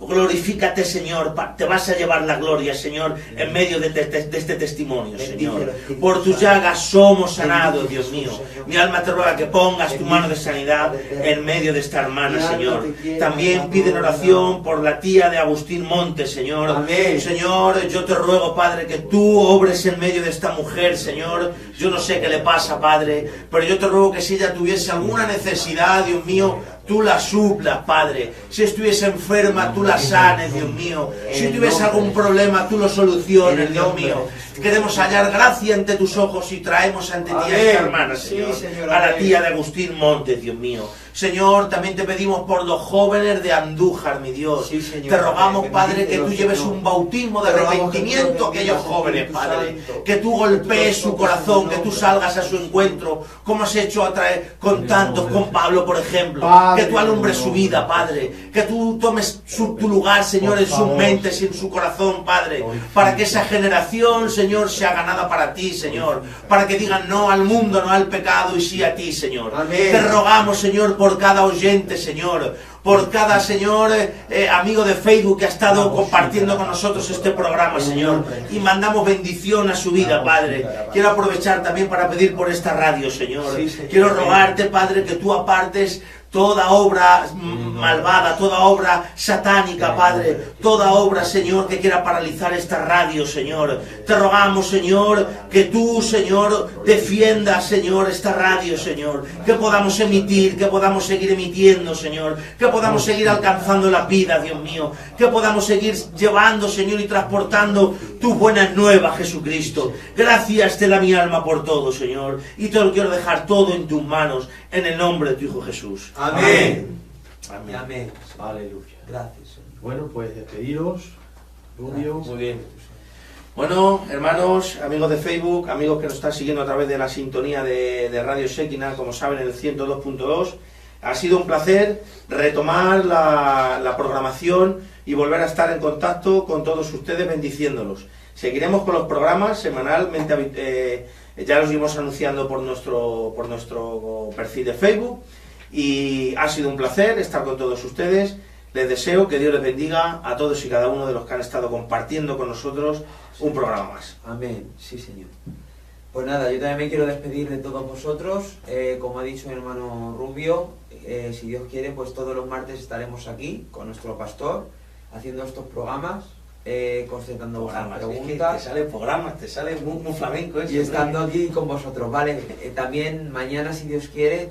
Glorifícate, Señor. Te vas a llevar la gloria, Señor, en medio de este testimonio, Señor. Por tus llagas somos sanados, Dios mío. Mi alma te ruega que pongas tu mano de sanidad en medio de esta hermana, Señor. También piden oración por la tía de Agustín Montes, Señor. Señor, yo te ruego, Padre, que tú obres en medio de esta mujer, Señor. Yo no sé qué le pasa, Padre, pero yo te ruego que si ella tuviese alguna necesidad, Dios mío, tú la suplas, Padre. Si estuviese enferma, tú la sanes, Dios mío. Si tuviese algún problema, tú lo soluciones, Dios mío. Queremos hallar gracia ante tus ojos y traemos ante ti a esta hermana, Señor. A la tía de Agustín Montes, Dios mío. Señor, también te pedimos por los jóvenes de Andújar, mi Dios. Te rogamos, Padre, que tú lleves un bautismo de arrepentimiento a aquellos jóvenes, Padre. Que tú golpees su corazón, que tú salgas a su encuentro, como has hecho con tantos, con Pablo, por ejemplo. Que tú alumbres su vida, Padre. Que tú tomes tu lugar, Señor, en sus mentes y en su corazón, Padre. Para que esa generación, Señor, sea ganada para ti, Señor. Para que digan no al mundo, no al pecado y sí a ti, Señor. Te rogamos, Señor, por cada oyente, Señor. por cada, Señor, amigo de Facebook que ha estado compartiendo con nosotros este programa, Señor. Y mandamos bendición a su vida, Padre. Quiero aprovechar también para pedir por esta radio, Señor. Quiero rogarte, Padre, que tú apartes toda obra malvada, toda obra satánica, Padre, toda obra, Señor, que quiera paralizar esta radio, Señor. Te rogamos, Señor, que tú, Señor, defiendas, Señor, esta radio, Señor. Que podamos emitir, que podamos seguir emitiendo, Señor. Que podamos seguir alcanzando la vida, Dios mío. Que podamos seguir llevando, Señor, y transportando tus buenas nuevas, Jesucristo. Gracias te da mi alma por todo, Señor. Y te lo quiero dejar todo en tus manos, en el nombre de tu Hijo Jesús. Amén. Amén. Amén. Aleluya. Gracias, Señor. Bueno, pues despediros, Rubio. Muy bien. Bueno, hermanos, amigos de Facebook, amigos que nos están siguiendo a través de la sintonía de Radio Shekinah, como saben, en el 102.2, ha sido un placer retomar la programación y volver a estar en contacto con todos ustedes, bendiciéndolos. Seguiremos con los programas semanalmente, ya los iremos anunciando por nuestro perfil de Facebook, y ha sido un placer estar con todos ustedes. Les deseo que Dios les bendiga a todos y cada uno de los que han estado compartiendo con nosotros un programa más. Amén, sí, Señor. Pues nada, yo también me quiero despedir de todos vosotros. Como ha dicho mi hermano Rubio, si Dios quiere, pues todos los martes estaremos aquí con nuestro pastor, haciendo estos programas, concentrando vuestras preguntas. Es que te sale programas, te sale muy flamenco eso. Y estando aquí con vosotros, ¿vale? También mañana, si Dios quiere,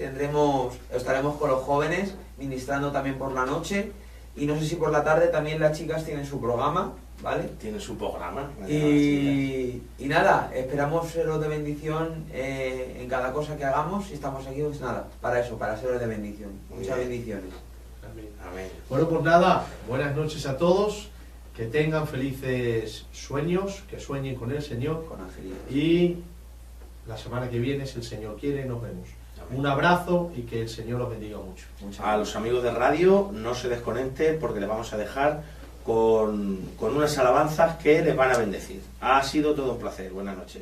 estaremos con los jóvenes, ministrando también por la noche. Y no sé si por la tarde también las chicas tienen su programa, ¿vale? Tienen su programa. Y nada, esperamos seros de bendición en cada cosa que hagamos. Si estamos aquí, pues nada, para eso, para seros de bendición. Muchas bendiciones. Amén. Amén. Bueno, pues nada, buenas noches a todos, que tengan felices sueños, que sueñen con el Señor, Con Angelina. y la semana que viene, si el Señor quiere, nos vemos. Amén. Un abrazo y que el Señor los bendiga mucho. A los amigos de radio, no se desconecten porque les vamos a dejar con unas alabanzas que les van a bendecir. Ha sido todo un placer. Buenas noches.